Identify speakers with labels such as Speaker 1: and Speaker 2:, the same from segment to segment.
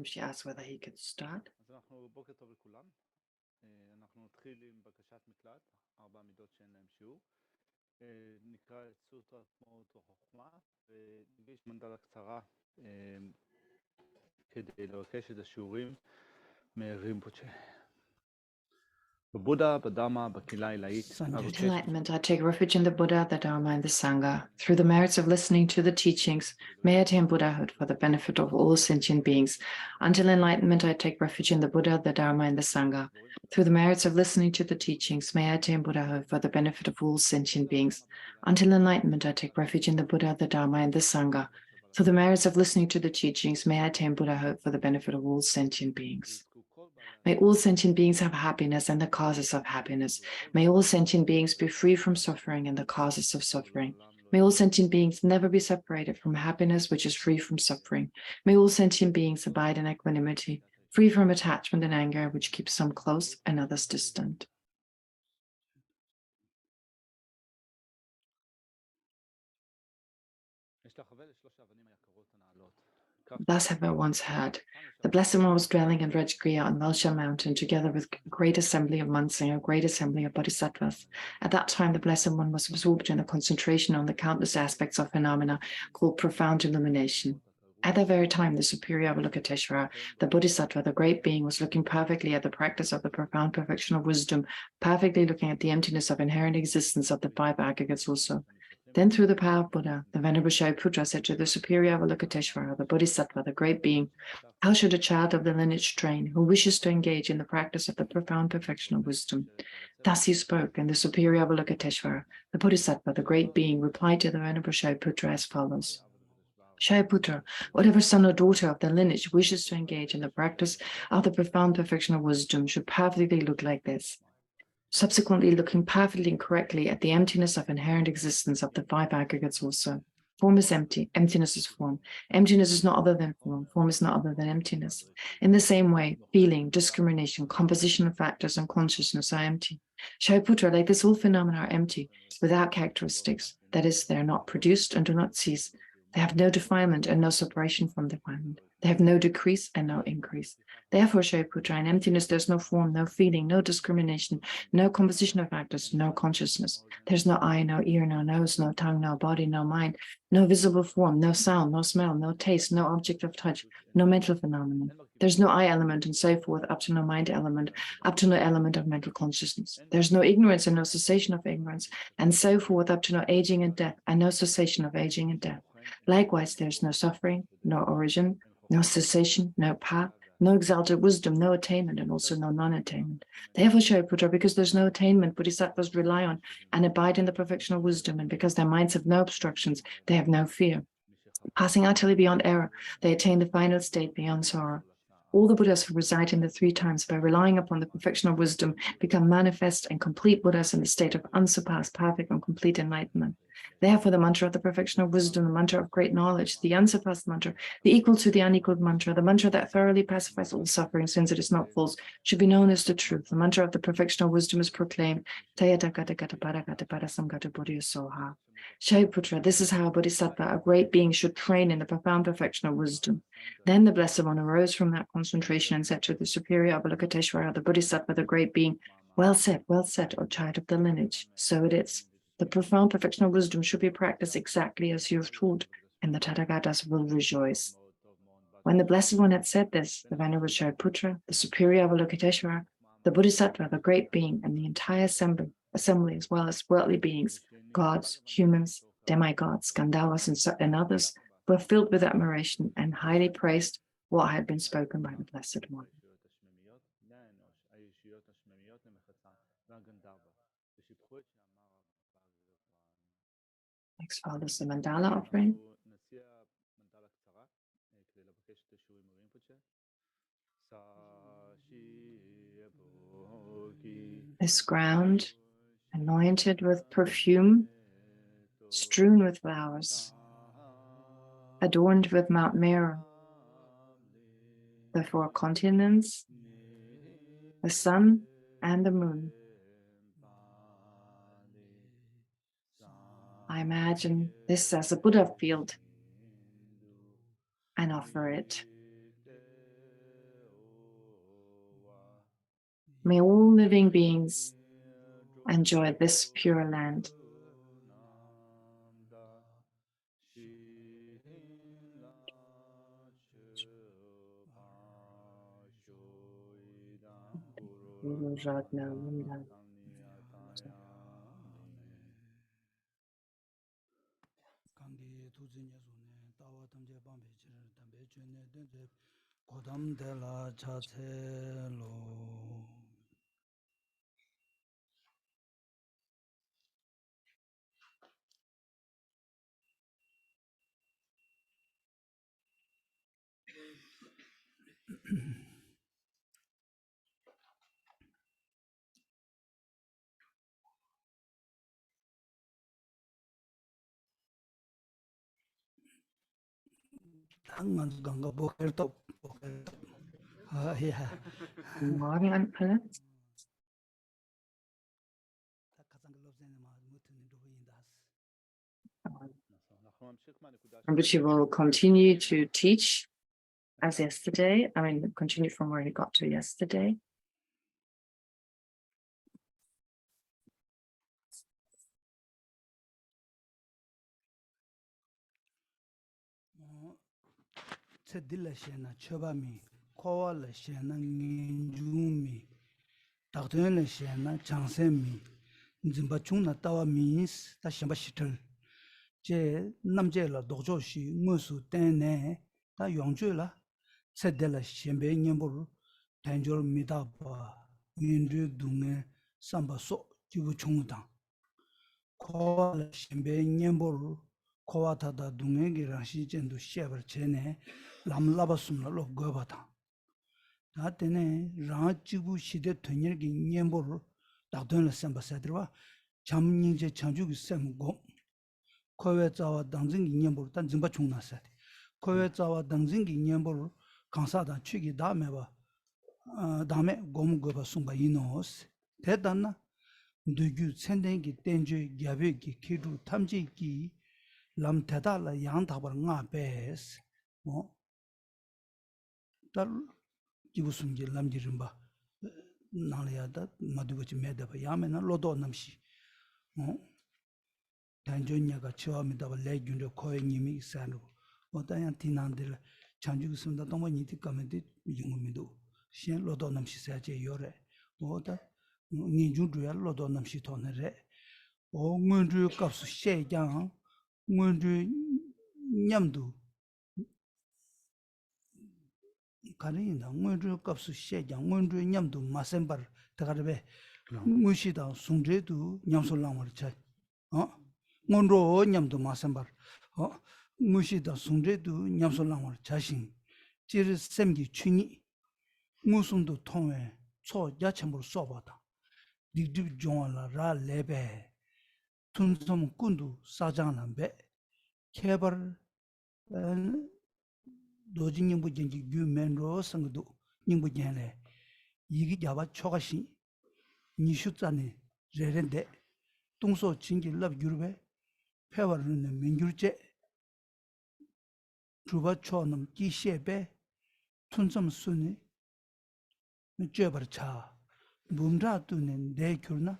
Speaker 1: She asked whether he could start. Enlightenment, I take refuge in the Buddha, the Dharma, and the Sangha. Through the merits of listening to the teachings, may I attain Buddhahood for the benefit of all sentient beings. Until enlightenment, I take refuge in the Buddha, the Dharma, and the Sangha. Through the merits of listening to the teachings, may I attain Buddhahood for the benefit of all sentient beings. Until enlightenment, I take refuge in the Buddha, the Dharma, and the Sangha. Through the merits of listening to the teachings, may I attain Buddhahood for the benefit of all sentient beings. May all sentient beings have happiness and the causes of happiness. May all sentient beings be free from suffering and the causes of suffering. May all sentient beings never be separated from happiness, which is free from suffering. May all sentient beings abide in equanimity, free from attachment and anger, which keeps some close and others distant. Thus have I once heard. The Blessed One was dwelling in Rajgriha on Malsha mountain, together with a great assembly of monks and a great assembly of bodhisattvas. At that time, the Blessed One was absorbed in a concentration on the countless aspects of phenomena called profound illumination. At that very time, the superior Avalokiteshvara, the bodhisattva, the great being, was looking perfectly at the practice of the profound perfection of wisdom, perfectly looking at the emptiness of inherent existence of the five aggregates also. Then, through the power of Buddha, the Venerable Shariputra said to the superior Avalokiteshvara, the bodhisattva, the great being, how should a child of the lineage train who wishes to engage in the practice of the profound perfection of wisdom? Thus he spoke, and the superior Avalokiteshvara, the bodhisattva, the great being, replied to the Venerable Shariputra as follows. Shariputra, whatever son or daughter of the lineage wishes to engage in the practice of the profound perfection of wisdom should perfectly look like this. Subsequently, looking perfectly and correctly at the emptiness of inherent existence of the five aggregates also. Form is empty, emptiness is form. Emptiness is not other than form is not other than emptiness. In the same way, feeling, discrimination, composition of factors, and consciousness are empty. Shariputra, like this, all phenomena are empty, without characteristics. That is, they are not produced and do not cease. They have no defilement and no separation from defilement. They have no decrease and no increase. Therefore, Shariputra, in emptiness there's no form, no feeling, no discrimination, no composition of factors, no consciousness. There's no eye, no ear, no nose, no tongue, no body, no mind, no visible form, no sound, no smell, no taste, no object of touch, no mental phenomenon. There's no I element and so forth, up to no mind element, up to no element of mental consciousness. There's no ignorance and no cessation of ignorance, and so forth, up to no aging and death, and no cessation of aging and death. Likewise, there's no suffering, no origin, no cessation, no path, no exalted wisdom, no attainment, and also no non-attainment. Therefore, Shariputra, because there's no attainment, bodhisattvas rely on and abide in the perfection of wisdom, and because their minds have no obstructions, they have no fear. Passing utterly beyond error, they attain the final state beyond sorrow. All the Buddhas who reside in the three times, by relying upon the perfection of wisdom, become manifest and complete Buddhas in the state of unsurpassed, perfect, and complete enlightenment. Therefore, the mantra of the perfection of wisdom, the mantra of great knowledge, the unsurpassed mantra, the equal to the unequaled mantra, the mantra that thoroughly pacifies all suffering since it is not false, should be known as the truth. The mantra of the perfection of wisdom is proclaimed. Shariputra, this is how a bodhisattva, a great being, should train in the profound perfection of wisdom. Then the Blessed One arose from that concentration and said to the superior Avalokiteshvara, the bodhisattva, the great being, well said, O child of the lineage. So it is. The profound perfection of wisdom should be practiced exactly as you have taught, and the Tathagatas will rejoice. When the Blessed One had said this, the Venerable Shariputra, the superior Avalokiteshvara, the bodhisattva, the great being, and the entire assembly, as well as worldly beings, gods, humans, demigods, Gandharvas, and others, were filled with admiration and highly praised what had been spoken by the Blessed One. Next follows the mandala offering. This ground, anointed with perfume, strewn with flowers, adorned with Mount Meru, the four continents, the sun and the moon. I imagine this as a Buddha field and offer it May all living beings enjoy this pure land. Guten Morgen an alle. Rinpoche will continue to teach as yesterday. Continue from where he got to yesterday.
Speaker 2: Sedilla shena chobami, koala shena nginjumi, taktoyana shena changsemi, nzimbachuna tawa means ta shamba shital. Je namje la dojo shi musu tene ta yongju la sedilla shembe nyembur tanjor midaba yindru dunge samba so jibu chungdang. Koala shembe nyembur kowa tada dunge girashi jendu shebar chene lam laba sumla lo goba ta. Da tene rang jibu shide tunyir gi nyembur dakdun la samba sadrwa cham nyingje changju gi sem gom. Kowe zawa dangzing gi nyembur tan zimba chungna sadi. Kowe zawa dangzing gi nyembur kansa dan chugi da meba dame gom goba sumba inos. Te danna dugu sendengi tenju gyabe gi kiru tamji gi lam teda la yang tabar nga bes tar jibusumji lam jirimba nalaya da madubachi medaba yamena lodo namshi tanjo nyaga chiwa midaba le gyunre koye nimi sanu oda yang tinandila chanju gisumda tongwa niti kamedi yungu midu shen lodo namshi sache yore oda ninjun duya lodo namshi tone re o ngunru kapsu she jang ngunru nyamdu karinda ngunru kapsu shejang ngunru nyamdu masembar tagarbe ngushida sungredu nyamso langwar chay ngunru nyamdu masembar ngushida sungredu nyamso langwar chashin jir semgi chuni ngusumdu tongwe cho yachambur sobata digdib jongwala ra lebe tunsom kundu sajanglambe kebar doji nyingbu jenji gyu menro sangdu nyingbu jenle yigi jaba chogashi nishu tsani rerende tungso chingi lab gyurbe pewar nune mengyurche chuba chonam ki shebe tunsam suni jebar cha bumra tunen de kyurna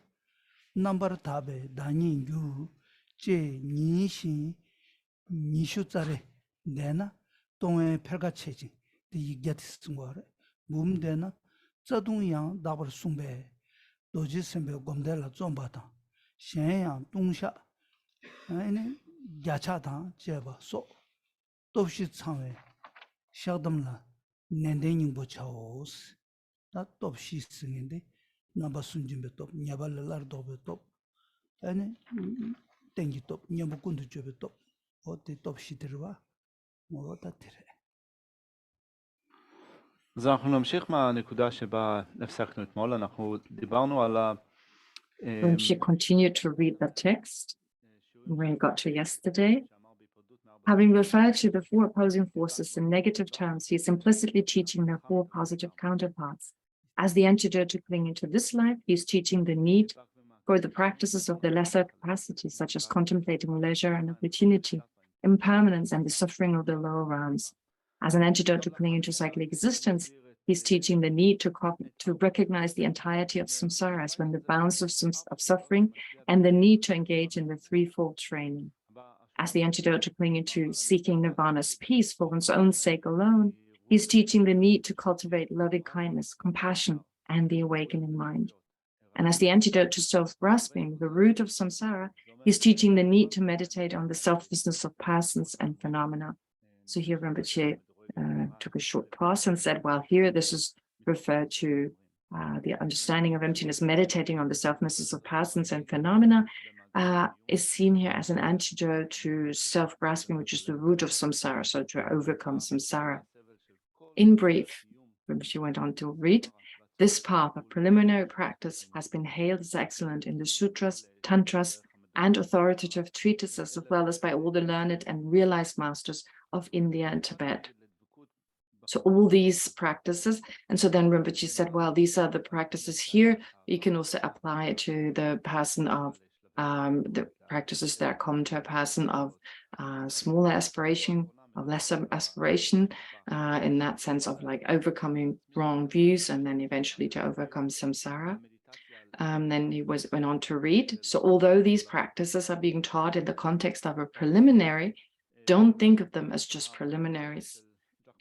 Speaker 2: nambar tabe danyi gyuru che nishin nishu tsare dena 동에 펠가 체지 이 게티스 거래 몸되나 자동양 다버 숨배 도지 선배 검대라 좀 받아 신양 동샤 아니 야차다 제바 소 도시 창에 샤덤라 nendening bochaos da top shi singende namba sunjimbe top nyaballar dobe top ani tengi top nyabukundu jobe top ote top shi terwa
Speaker 3: אז אנחנו נמשיך מהנקודה שבה הפסקנו אתמול, אנחנו דיברנו על
Speaker 1: She continued to read the text where he got to yesterday. Having referred to the four opposing forces in negative terms, he is implicitly teaching their four positive counterparts. As the antidote to clinging to this life, he is teaching the need for the practices of the lesser capacities, such as contemplating leisure and opportunity, impermanence, and the suffering of the lower realms. As an antidote to clinging to cyclic existence, He's teaching the need to recognize the entirety of samsara as when the bounds of suffering and the need to engage in the threefold training. As the antidote to clinging to seeking nirvana's peace for one's own sake alone, he's teaching the need to cultivate loving kindness, compassion, and the awakening mind. And as the antidote to self-grasping, the root of samsara, he's teaching the need to meditate on the selflessness of persons and phenomena. So here Rinpoche took a short pause and said, well, here this is referred to the understanding of emptiness, meditating on the selflessness of persons and phenomena is seen here as an antidote to self-grasping, which is the root of samsara, so to overcome samsara. In brief, Rinpoche went on to read, this path of preliminary practice has been hailed as excellent in the sutras, tantras, and authoritative treatises, as well as by all the learned and realized masters of India and Tibet. So all these practices, and so then Rinpoche said, well, these are the practices here. You can also apply it to the person of the practices that come to a person of smaller aspiration, of lesser aspiration, in that sense of like overcoming wrong views and then eventually to overcome samsara. Then he went on to read. So although these practices are being taught in the context of a preliminary, don't think of them as just preliminaries.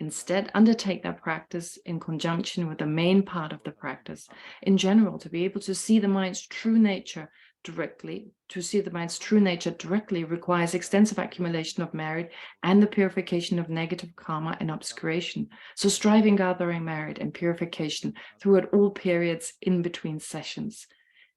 Speaker 1: Instead, undertake that practice in conjunction with the main part of the practice. In general, to be able to see the mind's true nature directly, requires extensive accumulation of merit and the purification of negative karma and obscuration. So strive in gathering merit and purification throughout all periods in between sessions.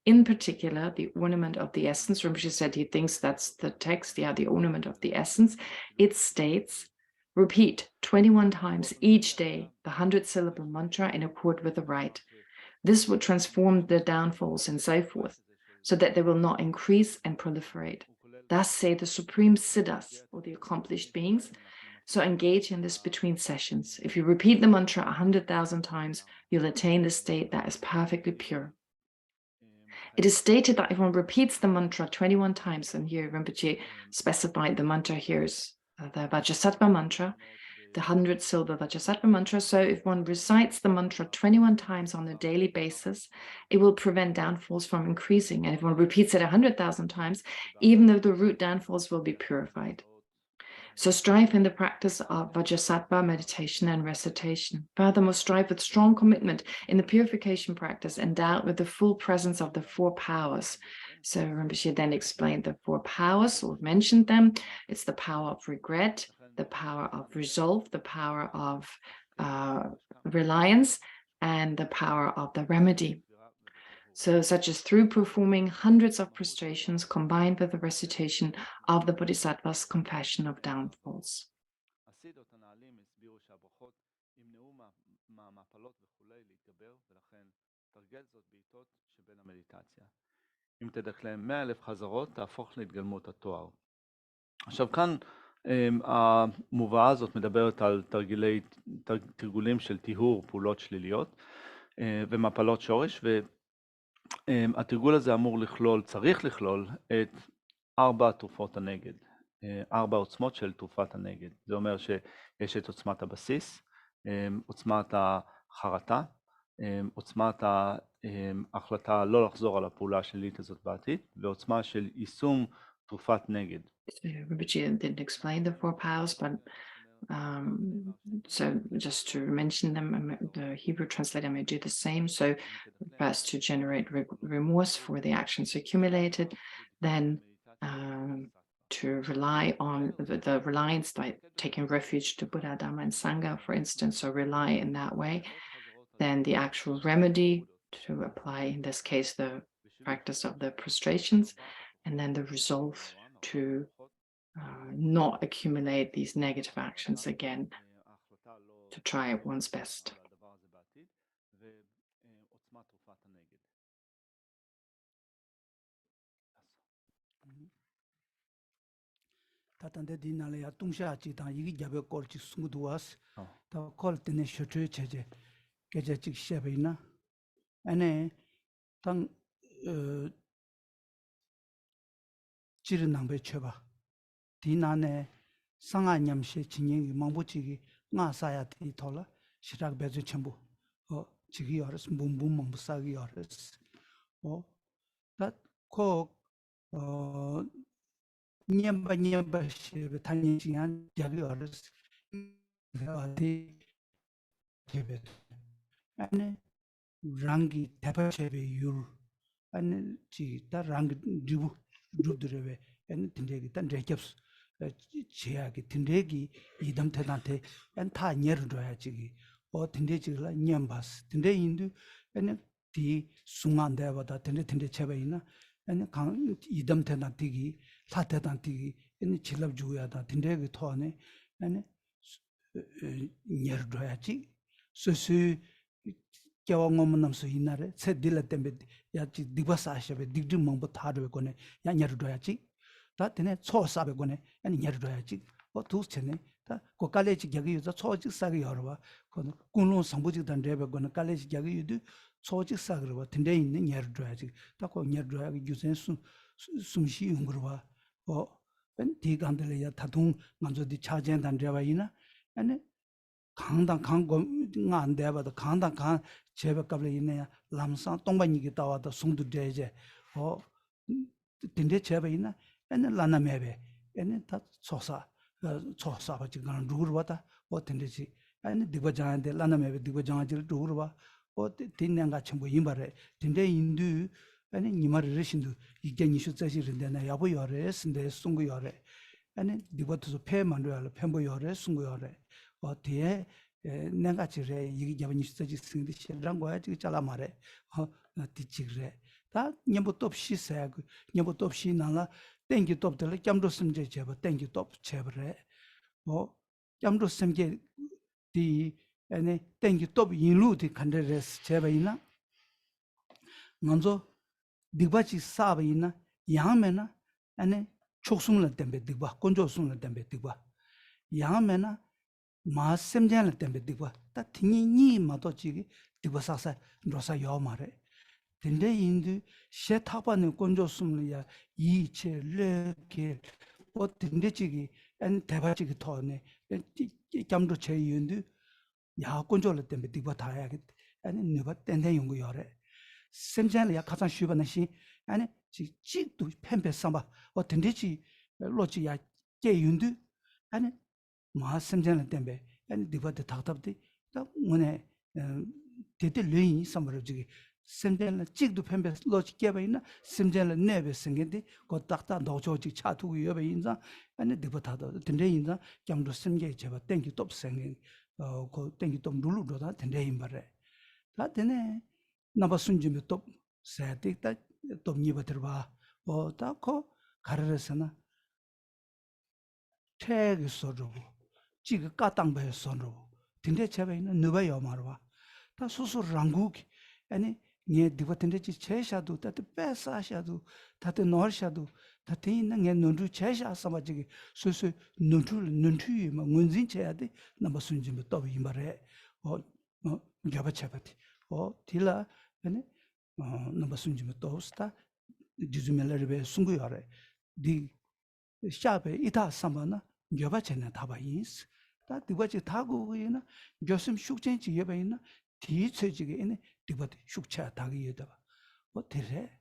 Speaker 1: In particular, the ornament of the essence, Rinpoche said he thinks that's the text, yeah, the ornament of the essence. It states, repeat 21 times each day the 100-syllable mantra in accord with the rite. This will transform the downfalls and so forth, so that they will not increase and proliferate. Thus say the supreme siddhas, or the accomplished beings. So engage in this between sessions. If you repeat the mantra 100,000 times, you'll attain the state that is perfectly pure. It is stated that if one repeats the mantra 21 times, and here Rinpoche specified the mantra here is the Vajrasattva mantra, the 100-syllable Vajrasattva mantra. So if one recites the mantra 21 times on a daily basis, it will prevent downfalls from increasing. And if one repeats it 100,000 times, even though the root downfalls will be purified. So strive in the practice of Vajrasattva meditation and recitation. Furthermore, strive with strong commitment in the purification practice, endowed with the full presence of the four powers. So Rinpoche then explained the four powers, or mentioned them. It's the power of regret, the power of resolve, the power of reliance, and the power of the remedy. So such as through performing hundreds of prostrations combined with the recitation of the Bodhisattva's compassion of downfalls.
Speaker 3: אם תדקלם 100,000 חזרות, תהפוך להתגלמות התואר. עכשיו כאן המובאה הזאת מדברת על תרגולים של טיהור פעולות שליליות ומפלות שורש, והתרגול הזה אמור לכלול, צריך לכלול את 4 תרופות הנגד, 4 עוצמות של תרופת הנגד. זה אומר שיש את עוצמת הבסיס, עוצמת החרטה, עוצמת ההחלטה לא לחזור על הפעולה השלילית הזאת בעתיד, ועוצמה של יישום תרופת נגד.
Speaker 1: Rinpoche didn't explain the 4 powers, but so just to mention them, the Hebrew translator may do the same. So first to generate remorse for the actions accumulated, then to rely on the reliance by taking refuge to Buddha, Dhamma, and Sangha, for instance, so rely in that way. Then the actual remedy to apply, in this case, the practice of the prostrations, and then the resolve to not accumulate these negative actions again, to try one's best.
Speaker 2: tatande dinale ya tungsha chi ta yigi jabe kol chi sungu was ta kol tene shochu cheje keje chi shebina ane tang chir nangbe cheba dinane sanga nyamshe chinyengi mangbo chigi nga saya ti thola shirak bezu chembu 지기 어렸어 뭉뭉 싸기 어렸어 다코 니엠바 시베 타니 시간 자기 어렸어 어디 제베 아니 랑기 대파체베 율 아니 지다 랑 주부 주드레베 아니 틴데기 단 레캡스 제약이 틴데기 이담 태한테 안타 녀를 줘야지 틴데지라 냠바스 틴데 인도 아니 디 숭안데보다 틴데 체베이나 아니 강 이담 태한테기 사태한테기 아니 질럽 주야다 틴데기 토안에 아니 녀를 줘야지 스스 경험은 남서 이날에 새 딜라 때문에 야지 디바사셔베 디디 몽부 타르베 거네 야 녀르도야지 다 되네 초사베 거네 아니 녀르도야지 두스체네 다 고칼레지 격이 유저 초직사게 여러와 거는 군론 상부직단 레베 거는 칼레지 격이 유도 초직사게 봐 근데 있는 녀르도야지 다고 녀르도야기 유전 숨시 응거와 디간들이야 다동 먼저디 차젠단 레바이나 아니 강당 강고 안 돼봐도 강당 강 제백값을 있네야 람상 동반이기 따와도 송도 되제 딘데 제배 있나 에는 라나메베 에는 다 초사 지금 누구를 왔다 딘데지 아니 디바장한테 라나메베 디바장한테 누구를 와 딘nen가 전부 이말에 딘데 인도 아니 니말을 러신도 이게 니슈 자시는데 야보 요래 쓴데 송고 요래 아니 디바도 폐 만들어 펜보 요래 송고 요래 뒤에 내가 지래 이게 잡은 있어지 승리 싫은 거야 지금 잘라 말해 뒤지그래 다 녀부터 없이 새고 녀부터 없이 나라 땡기 돕들 잠도 심제 제버 땡기 돕 제버래 잠도 심제 디 아니 땡기 돕 인루디 간데레스 제버이나 먼저 디바치 사베이나 양메나 아니 촉숨을 땜베 디바 꼰조숨을 땜베 디바 양메나 마셈잔을 때문에 디바 다 팅이 마도지기 디바사사 로사 요마레 근데 인도 셰타바는 건조스물이야 이체 르게 어딘데지기 안 대바지기 토네 잠도 제인도 야 건조를 때문에 디바 다야겠 아니 누가 땡땡 연구 요래 셈잔이야 가장 쉬바나시 아니 지도 펜페 삼바 어딘데지 로지야 제윤도 아니 마셈잔을 때문에 아니 디바데 닥답디 다 뭐네 데데 르이 삼버지기 셈잔을 찍도 펜베 로지 깨바이나 셈잔을 내베 생긴데 그 딱딱 노조직 차투고 여베 인자 아니 디바타도 든데 인자 잠도 셈게 제바 땡기 톱 생긴 그 땡기 톱 누르도다 든데 임바레 다 되네 나바 순지미 톱 세틱다 톱 니바들바 다코 가르르스나 태기 소르고 지가 까땅배 손으로 딘데 제베는 누가요 말와 다 수수 랑국 아니 네 디버텐데 제샤도 다때 빼사샤도 다때 노르샤도 다때 있는 게 눈주 제샤 삼아지기 수수 눈투 뭐 문진 제야데 넘어 순지면 또 이말에 갸바차바티 딜라 아니 넘어 순지면 또 스타 디즈멜레베 숭구요래 디 샤베 이타 삼바나 갸바체나 다바인스 다 디바지 타고이나 교심 숙제지 예배이나 뒤처지게 있네 디바디 숙차 다기 예다 어때래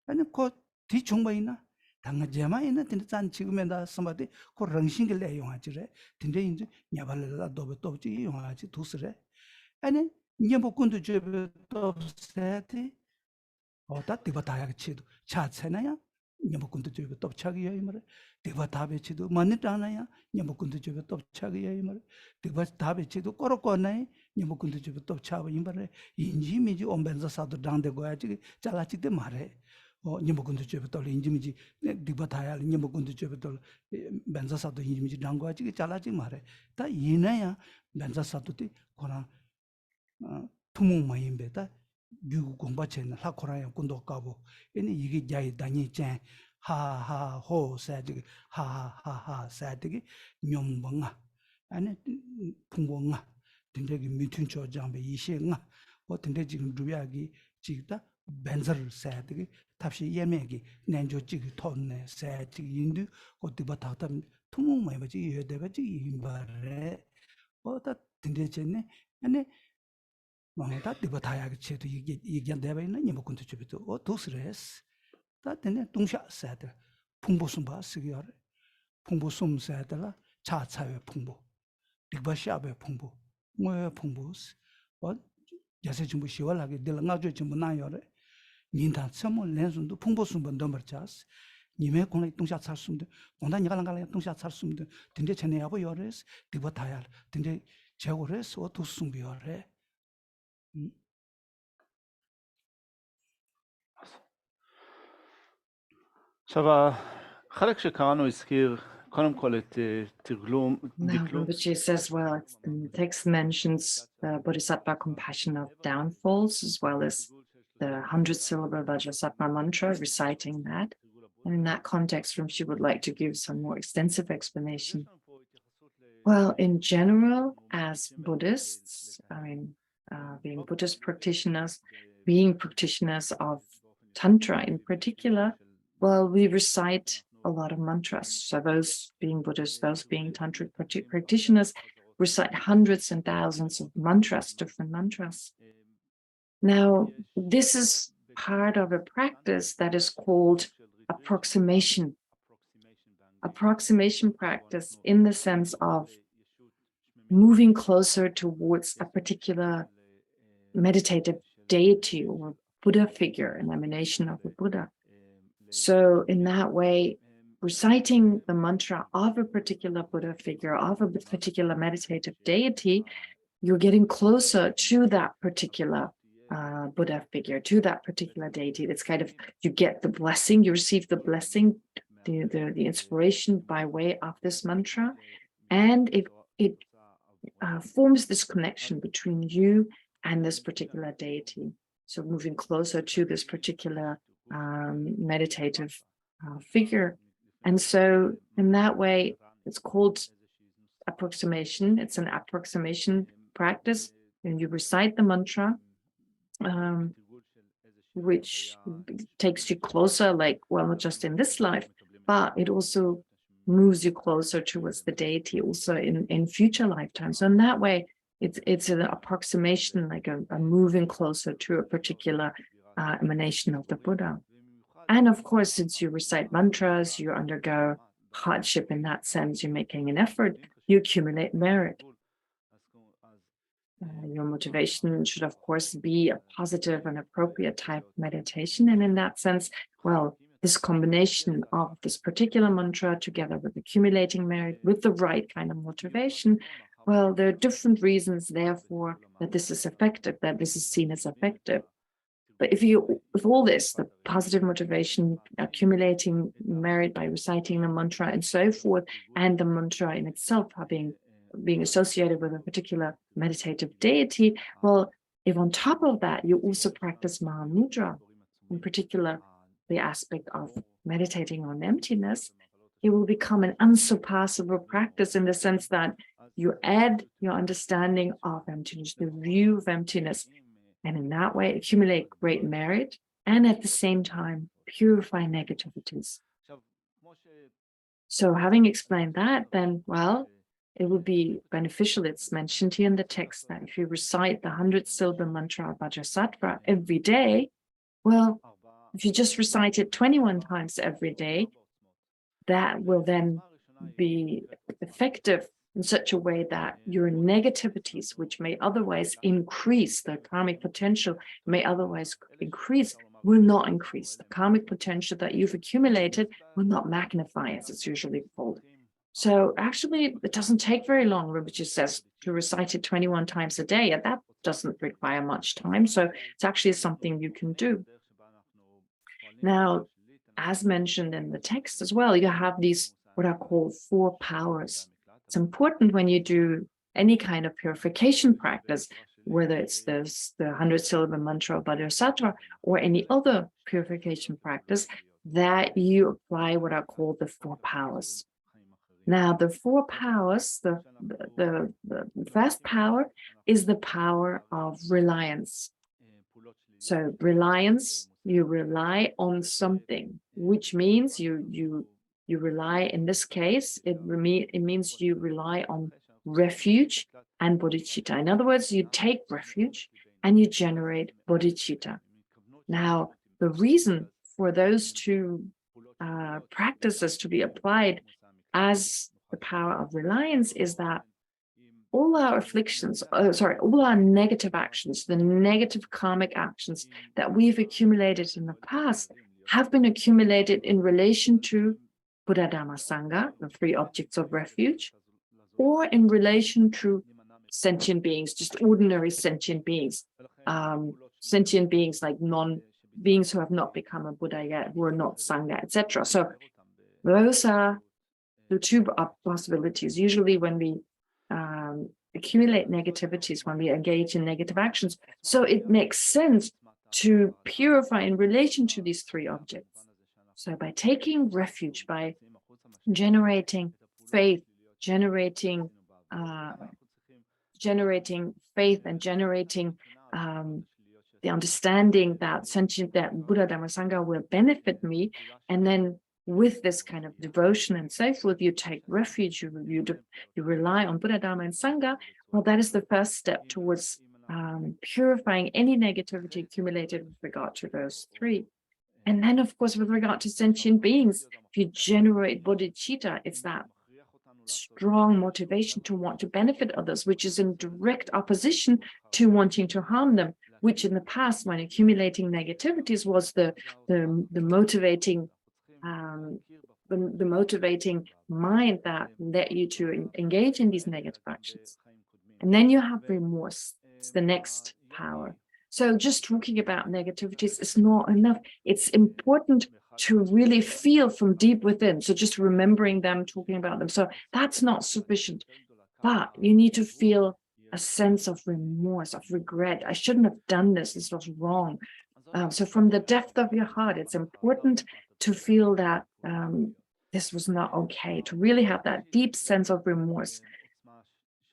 Speaker 2: 아니 그 뒤종바이나 당가 제마이나 딘 잔 지금에다 삼바디 그 랑싱을 내용하지래 딘데 인지 냐발레다 도베 도지 용하지 두스래 아니 녀복군도 제베 도세티 다 디바다야 치도 차체나야 녀복군도 제베 도착이야 이 말에 디바 다베치도 만니다나야 녀복군도 제베 도착이야 이 말에 디바 다베치도 꼬르꼬나이 녀복군도 제베 도착 이 말에 인지미지 온벤자 사도 당데 고야지 잘라치데 말해 녀복군도 제베 도 인지미지 디바 다야 녀복군도 제베 도 벤자 사도 인지미지 당고야지 잘라지 말해 다 이나야 벤자 사도티 고나 투몽 마임베다 미국 공부체는 하코라야 군도 가고 얘는 이게 자이 다니 짠 하하호 사지 하하하하 사지 뇽벙아 아니 풍봉아 된대기 미튼 조장배 이시응아 어떤데 지금 루야기 지다 벤저를 사지 답시 예매기 nen조지 톤네 사지 인도 어디바 다다 투몽 마이바지 여대바지 임바레 어다 된대제네 아니 다 디바타야게 체도 이게 대바이나 니모군도 주비도 도스레스 다 되네 동샤 사들 풍보숨바 쓰기야래 풍보숨 사들라 차차의 풍보 디바샤베 풍보 뭐 풍보스 야세 좀 시월하게 들랑아주 좀 나요래 닌다 처모 렌슨도 풍보숨바 넘버자스 님의 공의 동샤 살숨도 온다 니가랑가랑 동샤 살숨도 근데 전에 야보 요레스 디바타야 근데 제고레스 도숨비요래
Speaker 3: עכשיו, החלק שקראנו הזכיר קודם כל את תרגלום,
Speaker 1: Now, Rinpoche says, well, the text mentions the Bodhisattva compassion of downfalls, as well as the 100-syllable Vajrasattva mantra, reciting that. And in that context, Rinpoche would like to give some more extensive explanation. Well, in general, as Buddhists, being Buddhist practitioners, being practitioners of Tantra in particular, well, we recite a lot of mantras. So those being Buddhists, those being Tantric practitioners, recite hundreds and thousands of mantras, different mantras. Now, this is part of a practice that is called approximation. Approximation practice in the sense of moving closer towards a particular meditative deity or Buddha figure, an emanation of the Buddha. So in that way, reciting the mantra of a particular Buddha figure, of a particular meditative deity, you're getting closer to that particular Buddha figure, to that particular deity. It's kind of, you get the blessing, you receive the blessing, the inspiration by way of this mantra, and it forms this connection between you and this particular deity. So moving closer to this particular meditative figure. And so in that way, it's called approximation. It's an approximation practice. And you recite the mantra, which takes you closer, like, well, not just in this life, but it also moves you closer towards the deity also in future lifetimes. So in that way, it's an approximation, like a moving closer to a particular emanation of the Buddha. And of course, since you recite mantras, you undergo hardship in that sense, you're making an effort, you accumulate merit. Your motivation should, of course, be a positive and appropriate type of meditation. And in that sense, well, this combination of this particular mantra together with accumulating merit, with the right kind of motivation, well, there are different reasons, therefore, that this is effective, that this is seen as effective. But if all this, the positive motivation, accumulating merit by reciting the mantra and so forth, and the mantra in itself being associated with a particular meditative deity, well, if on top of that, you also practice Mahamudra, in particular, the aspect of meditating on emptiness, it will become an unsurpassable practice in the sense that you add your understanding of emptiness, the view of emptiness, and in that way accumulate great merit and at the same time purify negativities. So having explained that, then, well, it would be beneficial. It's mentioned here in the text that if you recite the 100-syllable mantra of Vajrasattva every day, well, if you just recite it 21 times every day, that will then be effective in such a way that your negativities, which may otherwise increase, the karmic potential may otherwise increase, will not increase. The karmic potential that you've accumulated will not magnify, as it's usually called. So actually, it doesn't take very long, Rinpoche says, to recite it 21 times a day, and that doesn't require much time. So it's actually something you can do. Now, as mentioned in the text as well, you have these, what are called 4 powers. It's important when you do any kind of purification practice, whether it's the 100-syllable mantra of Bodhisattva or any other purification practice, that you apply what are called the 4 powers. Now, the 4 powers, the first power is the power of reliance. So reliance, you rely on something, which means you rely, in this case, it means you rely on refuge and bodhicitta. In other words, you take refuge and you generate bodhicitta. Now, the reason for those two practices to be applied as the power of reliance is that all our afflictions, all our negative actions, the negative karmic actions that we've accumulated in the past have been accumulated in relation to Buddha, Dhamma, Sangha, the three objects of refuge, or in relation to sentient beings, just ordinary sentient beings like beings who have not become a Buddha yet, who are not Sangha, etc. So those are the two possibilities. Usually when we accumulate negativities, when we engage in negative actions, so it makes sense to purify in relation to these three objects. So by taking refuge, by generating faith, generating faith and generating the understanding that Buddha, Dhamma, Sangha will benefit me, and then with this kind of devotion and so forth, you take refuge, you rely on Buddha, Dhamma, and Sangha. Well, that is the first step towards purifying any negativity accumulated with regard to those three. And then, of course, with regard to sentient beings, if you generate bodhicitta, it's that strong motivation to want to benefit others, which is in direct opposition to wanting to harm them, which in the past, when accumulating negativities, was the motivating mind that led you to engage in these negative actions. And then you have remorse. It's the next power. So just talking about negativities is not enough. It's important to really feel from deep within. So just remembering them, talking about them. So that's not sufficient. But you need to feel a sense of remorse, of regret. I shouldn't have done this. This was wrong. So from the depth of your heart, it's important to feel that this was not okay, to really have that deep sense of remorse.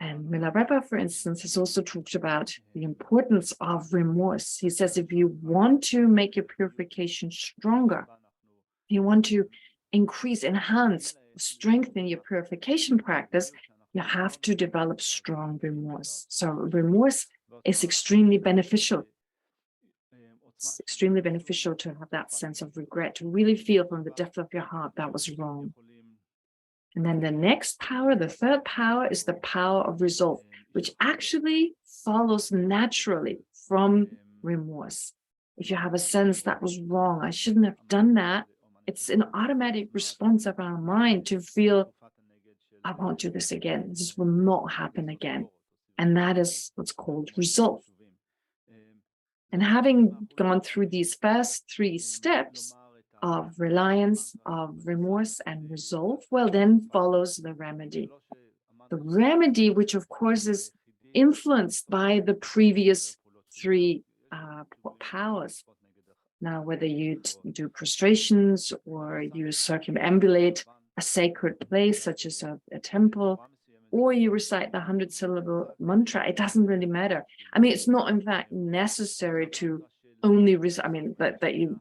Speaker 1: And Milarepa, for instance, has also talked about the importance of remorse. He says, if you want to make your purification stronger, you want to increase, enhance, strengthen your purification practice, you have to develop strong remorse. So remorse is extremely beneficial. It's extremely beneficial to have that sense of regret, to really feel from the depth of your heart that was wrong. And then the next power, the third power, is the power of resolve, which actually follows naturally from remorse. If you have a sense that was wrong, I shouldn't have done that, it's an automatic response of our mind to feel, I won't do this again. This will not happen again. And that is what's called resolve. And having gone through these first three steps of reliance, of remorse, and resolve, well, then follows the remedy. The remedy, which of course is influenced by the previous three powers. Now, whether you do prostrations or you circumambulate a sacred place, such as a temple, or you recite the 100-syllable mantra, it doesn't really matter. I mean, it's not, in fact, necessary to only that you,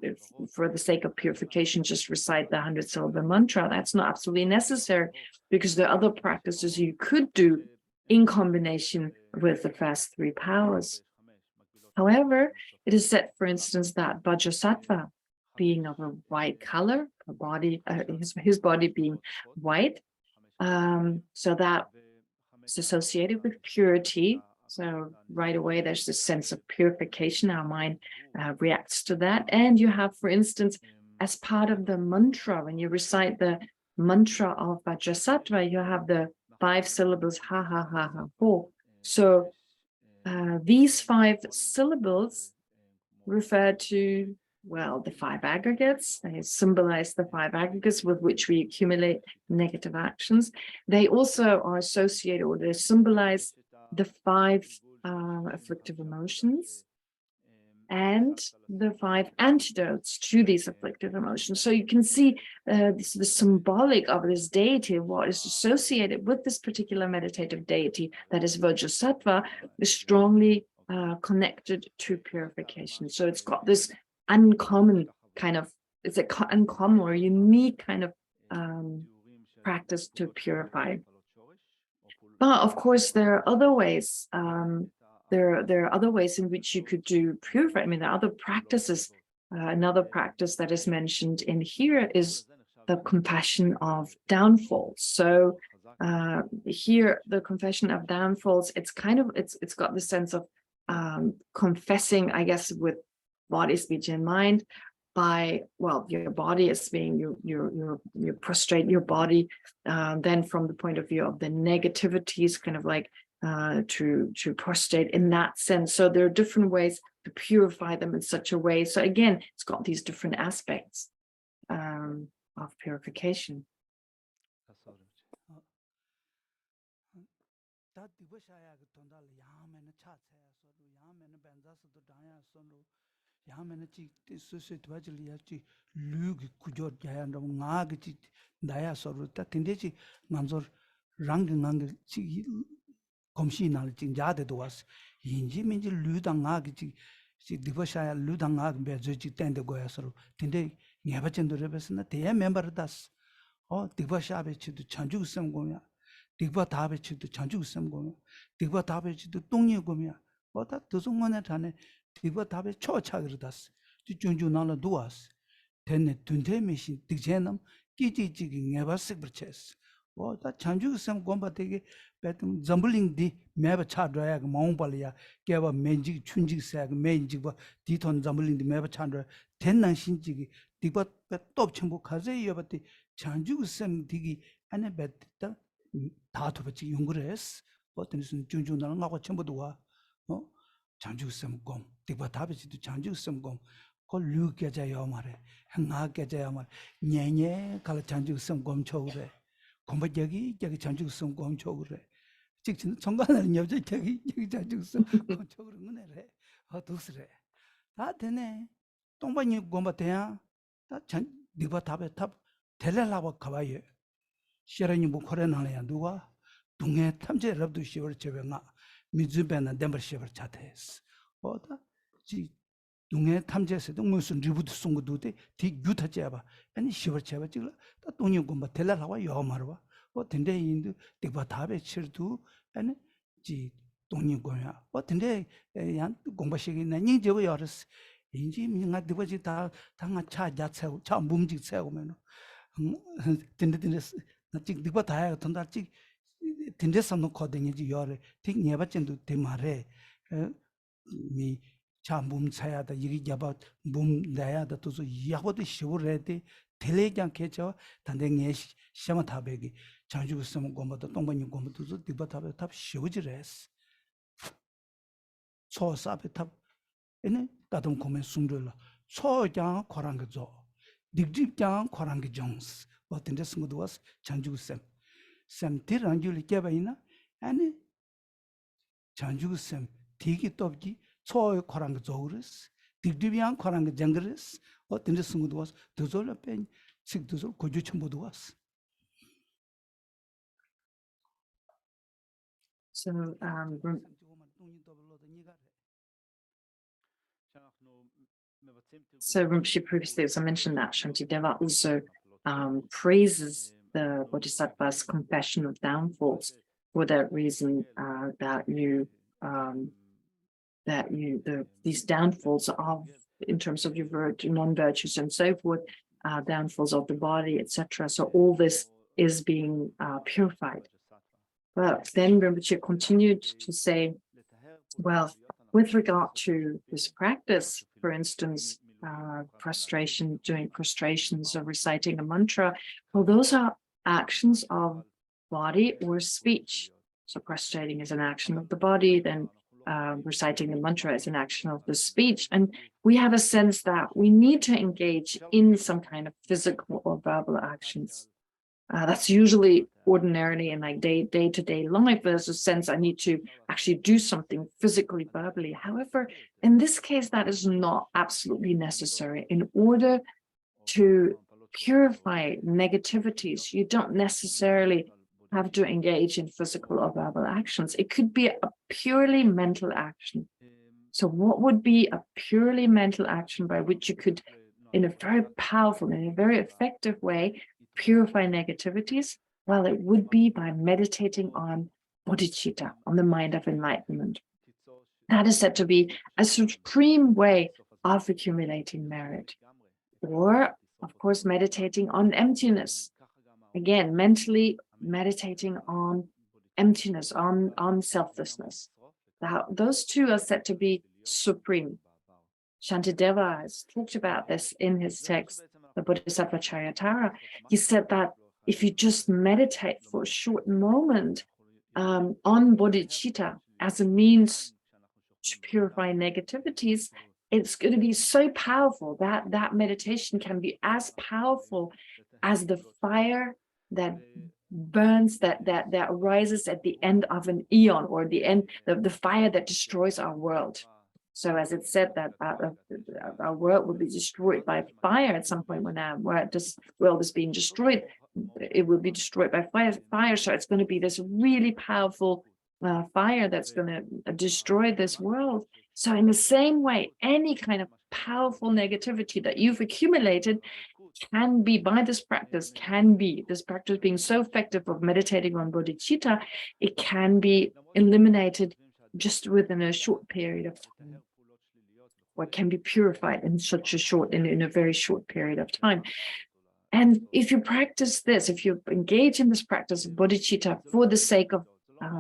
Speaker 1: for the sake of purification, just recite the 100-syllable mantra. That's not absolutely necessary, because there are other practices you could do in combination with the first three powers. However, it is said, for instance, that Vajrasattva, being of a white color, his body being white, so that is associated with purity. So right away, there's this sense of purification. Our mind reacts to that. And you have, for instance, as part of the mantra, when you recite the mantra of Vajrasattva, you have the 5 syllables, ha, ha, ha, ha, ho. So these 5 syllables refer to, well, the 5 aggregates. They symbolize the 5 aggregates with which we accumulate negative actions. They also are associated, or they symbolize the 5 afflictive emotions and the 5 antidotes to these afflictive emotions. So you can see the symbolic of this deity, what is associated with this particular meditative deity, that is Vajrasattva, is strongly connected to purification. So it's got this uncommon kind of, it's an uncommon or unique kind of practice to purify. But of course, there are other ways there are other ways in which you could do purify. I mean, there are other practices. Another practice that is mentioned in here is the compassion of downfalls. So here, the confession of downfalls, it's got the sense of confessing, I guess, with body, speech, and mind. By, well, your body is being you prostrate your body, then from the point of view of the negativities, kind of like to prostrate in that sense. So there are different ways to purify them in such a way. So again, it's got these different aspects of purification.
Speaker 2: 검시날 진자데도 왔어. 인지 민지 류당하기 디버샤야 류당하기 배저지 땡데 고야서로 근데 녀바전도레베스나 대야 멤버다스 디버샤베치도 찬주스음 고냐 디버 다베치도 찬주스음 고냐 디버 다베치도 똥이고냐 뭐다 도송만에 다네 디버 다베 초차그르다스 준준나라 도와스 됐네 둔데미신 딕제남 끼지지기 녀바스 버체스 뭐다 찬주스음 곰바되게 배tum zambuling di meba chadra ya maungpalya keba menji chunji sa menji ba diton zambuling di meba chadra tenang shinji gi diba top chimbu khaze yobati chanju sem digi ane betta 다도 같이 연구를 했어. 어떤 무슨 중중나는 하고 전부도 와. 장주 섬공. 대바 답이지도 장주 섬공. 그 류게자요 말에. 행하게자요 말. 녀녀 갈 장주 섬공 초그래. 공부적이 저기 장주 섬공 초그래. 직진 정관을 여자 저기 장주 섬공 초그래 은혜래. 두스래. 다 되네. 똥반이 공부돼야. 다 네가 답에 답 텔레라고 가봐요. 시라니 뭐 코레나야 누가 동해 탐제 럽도 시월 제베나 미즈베나 덴버시버 차테스 어다 지 동해 탐제에서도 무슨 리부트 송고도데 디 유타제바 아니 시월 제바 지라 다 동해 공부 텔라라와 요 말와 근데 인도 대바 답에 치르도 아니 지 동해 공야 근데 양 공부식이 나니 저거 열었어 인지 민가 디버지 다 당아 차자 채고 차 몸직 채고면 근데 나직 디바 다야 돈다 직 딘데서 놓고 되는지 요래 틱 녀바전도 대마래 미 참붐 차야다 이리 잡아 붐 나야다 또서 야고도 시월에데 텔레장 개저 단댕에 시험 타베기 장주 쓰면 고모도 동반이 고모도 디바 타베 탑 시워지레스 초사베 탑 에네 따동 고멘 숨들라 초장 거란 거죠 딕집장 거란 게 정스 어떤 데 쓴 것도 왔어 장주쌤 쌤들 안줄이 깨봐이나 아니 장주쌤 되게 또기 초의 거란 거 저그랬어 딕집이랑 거란 거 정그랬어 어떤 데 쓴 것도 왔어 더졸라 뺀 식도솔 고주 첨부도 왔어.
Speaker 1: So Rinpoche previously also mentioned that Shantideva also praises the Bodhisattva's confession of downfalls for that reason these downfalls of, in terms of your non-virtues and so forth, downfalls of the body, etc. So all this is being purified. But then Rinpoche continued to say, well, with regard to this practice, for instance, prostration, doing prostrations or reciting a mantra, well, those are actions of body or speech. So prostrating is an action of the body, then reciting the mantra is an action of the speech. And we have a sense that we need to engage in some kind of physical or verbal actions. That's usually ordinarily in like day-to-day life. There's a sense I need to actually do something physically, verbally. However, in this case, that is not absolutely necessary. In order to purify negativities, you don't necessarily have to engage in physical or verbal actions. It could be a purely mental action. So what would be a purely mental action by which you could, in a very powerful, in a very effective way, purify negativities? Well, it would be by meditating on bodhicitta, on the mind of enlightenment. That is said to be a supreme way of accumulating merit. Or, of course, meditating on emptiness. Again, mentally meditating on emptiness, on selflessness. Now, those two are said to be supreme. Shantideva has talked about this in his text, the Bodhisattva Chariyatara. He said that if you just meditate for a short moment on bodhicitta as a means to purify negativities, it's going to be so powerful that that meditation can be as powerful as the fire that burns, that arises at the end of an eon, or the fire that destroys our world. So as it said that our world will be destroyed by fire at some point. When our world is being destroyed, it will be destroyed by fire. So it's going to be this really powerful fire that's going to destroy this world. So in the same way, any kind of powerful negativity that you've accumulated can be, by this practice being so effective of meditating on bodhicitta, it can be eliminated just within a short period of time, or can be purified in a very short period of time. And if you practice this, if you engage in this practice of bodhicitta for the sake of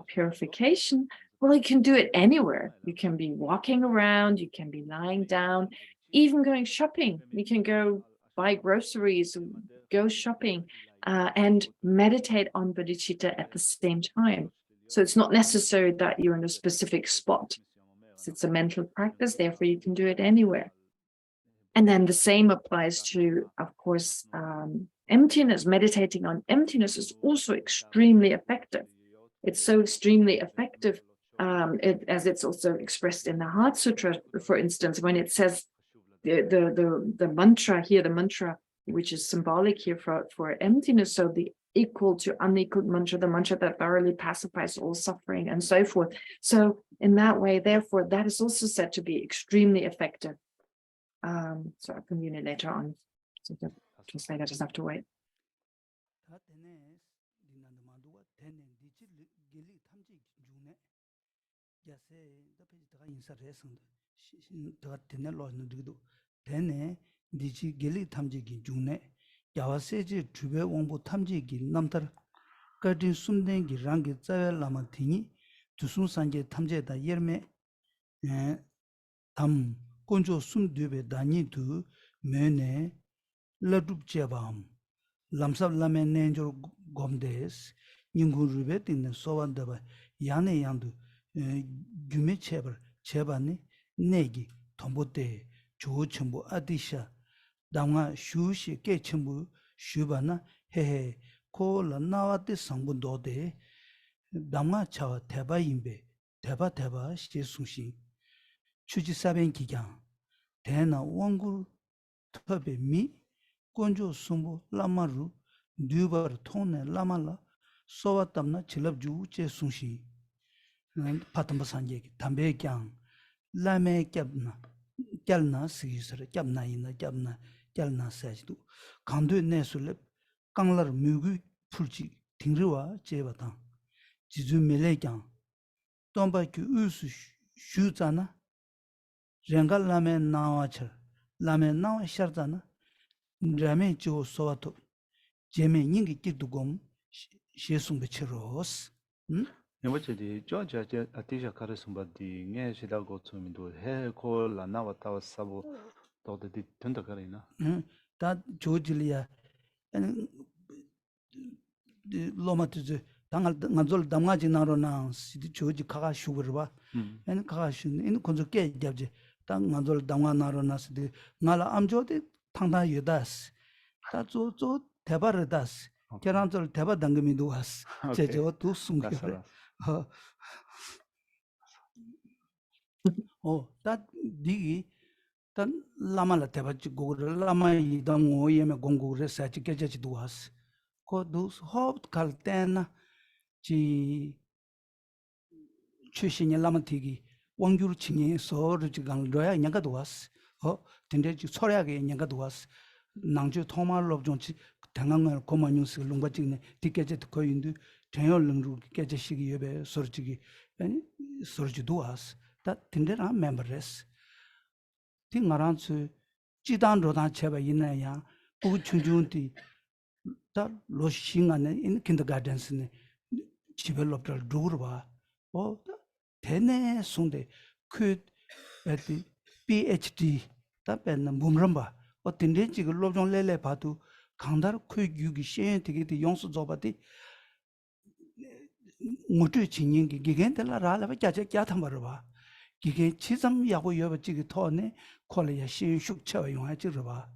Speaker 1: purification, well, you can do it anywhere. You can be walking around, you can be lying down, even going shopping. You can go buy groceries, go shopping, and meditate on bodhicitta at the same time. So it's not necessary that you're in a specific spot. It's a mental practice, therefore you can do it anywhere. And then the same applies to, of course, emptiness. Meditating on emptiness is also extremely effective. It's so extremely effective, as it's also expressed in the Heart Sutra, for instance, when it says the mantra here, the mantra which is symbolic here for emptiness, so the equal to unequal mantra, the mantra that thoroughly pacifies all suffering, and so forth. So in that way, therefore, that is also said to be extremely effective. So I'll continue later on. So the translator doesn't have to wait.
Speaker 2: 야와세지 주베 원부 탐지기 남들 거진 숨den기 랑기 자벨라마 티니 두순산게 탐제다 예르메 담 꼰조 숨드베 다니두 메네 러둡제밤 람삽라메 nenjo 곰데스 닝구르베 띵네 소완다바 야네 양두 규메 제바니 내기 톰보테 조첨부 아디샤 당화 슈시 깨첨부 슈바나 헤헤 콜라 나와데 성분도데 당화 차와 대바임베 대바 시수시 추지사변 기강 대나 원구 터베 미 꼰조 숨부 라마루 듀버 통네 라말라 소와탐나 칠럽주 제수시 파탐바산제 담베강 라메 캡나 짤나 시스르 캡나이나 캡나 짤나 사지도 간도 내술레 강러 뮤구 풀지 딩르와 제바당 지주 멜레강 톰바큐 우스 슈자나 랭갈 라메 나와처 라메 나와 샤르자나 라메 조 소와토 제메 닝기 끼두곰 시송베치로스
Speaker 3: Invece di Giorgia attiscia care sumbadi nge shida gotsu mindu he ko la na watawa sabu tode di tunda karina.
Speaker 2: 다 조질이야 로마트즈 당할 간절 담가지 나로나 시디 조지 카가 슈거바 엔 카가 슈는 인 건조 깨 잡지 당 간절 담가 나로나 시디 나라 암조데 탕다 여다스 다조 대바르다스 계란절 대바 당금이도 왔스 제저 두 숨겨 다 디기 단 라마라 대바지 고를 라마 이당 오예메 공고를 사치 깨져지 두하스 코두 호흡 갈때나 지 출신이 라마티기 왕규르 칭에 소르지 간로야 냥가 두하스 근데 지 소리하게 냥가 두하스 낭주 토말로 좀치 당강을 고마뉴스 롱바직네 디께제 거인도 대열릉루 깨져시기 예배 소르지기 아니 소르지 두하스 다 다 딘데라 멤버레스 디 나란츠 지단 로단 쳬바 있나야 고 춘준디 다 로싱안에 인 kindergartens네 디벨롭터 두르바 대내 송데 그 에디 PhD 답변은 몸럼바 어떤데 지금 로종 레레 봐도 강다르 그 유기 시에 되게 용수 줘봐디 모두 진행기 기겐들라 라라바 자자 봐 기게 치점 야고 여버지기 토네 콜레야 신숙처 용하지 봐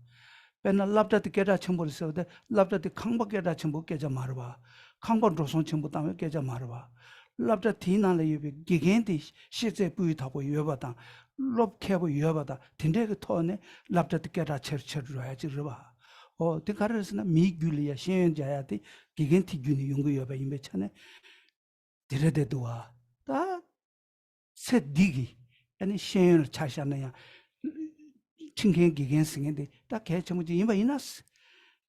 Speaker 2: 배나 랍다드 게다 첨부르서데 랍다드 강박 게다 첨부 깨자 말봐 강박 조선 첨부 담에 깨자 말봐 랍다 디나래 유비 기겐디 시제 부위 타고 여버다 롭케고 여버다 딘데그 토네 랍다드 게다 처처로 해야지 봐 디카르스나 미귤리아 신자야디 기겐티 균이 용구 여버 임베차네 디레데도와 다 세디기 아니 신을 차샤나야 칭겐 기겐 승인데 딱 개체무지 임바 이나스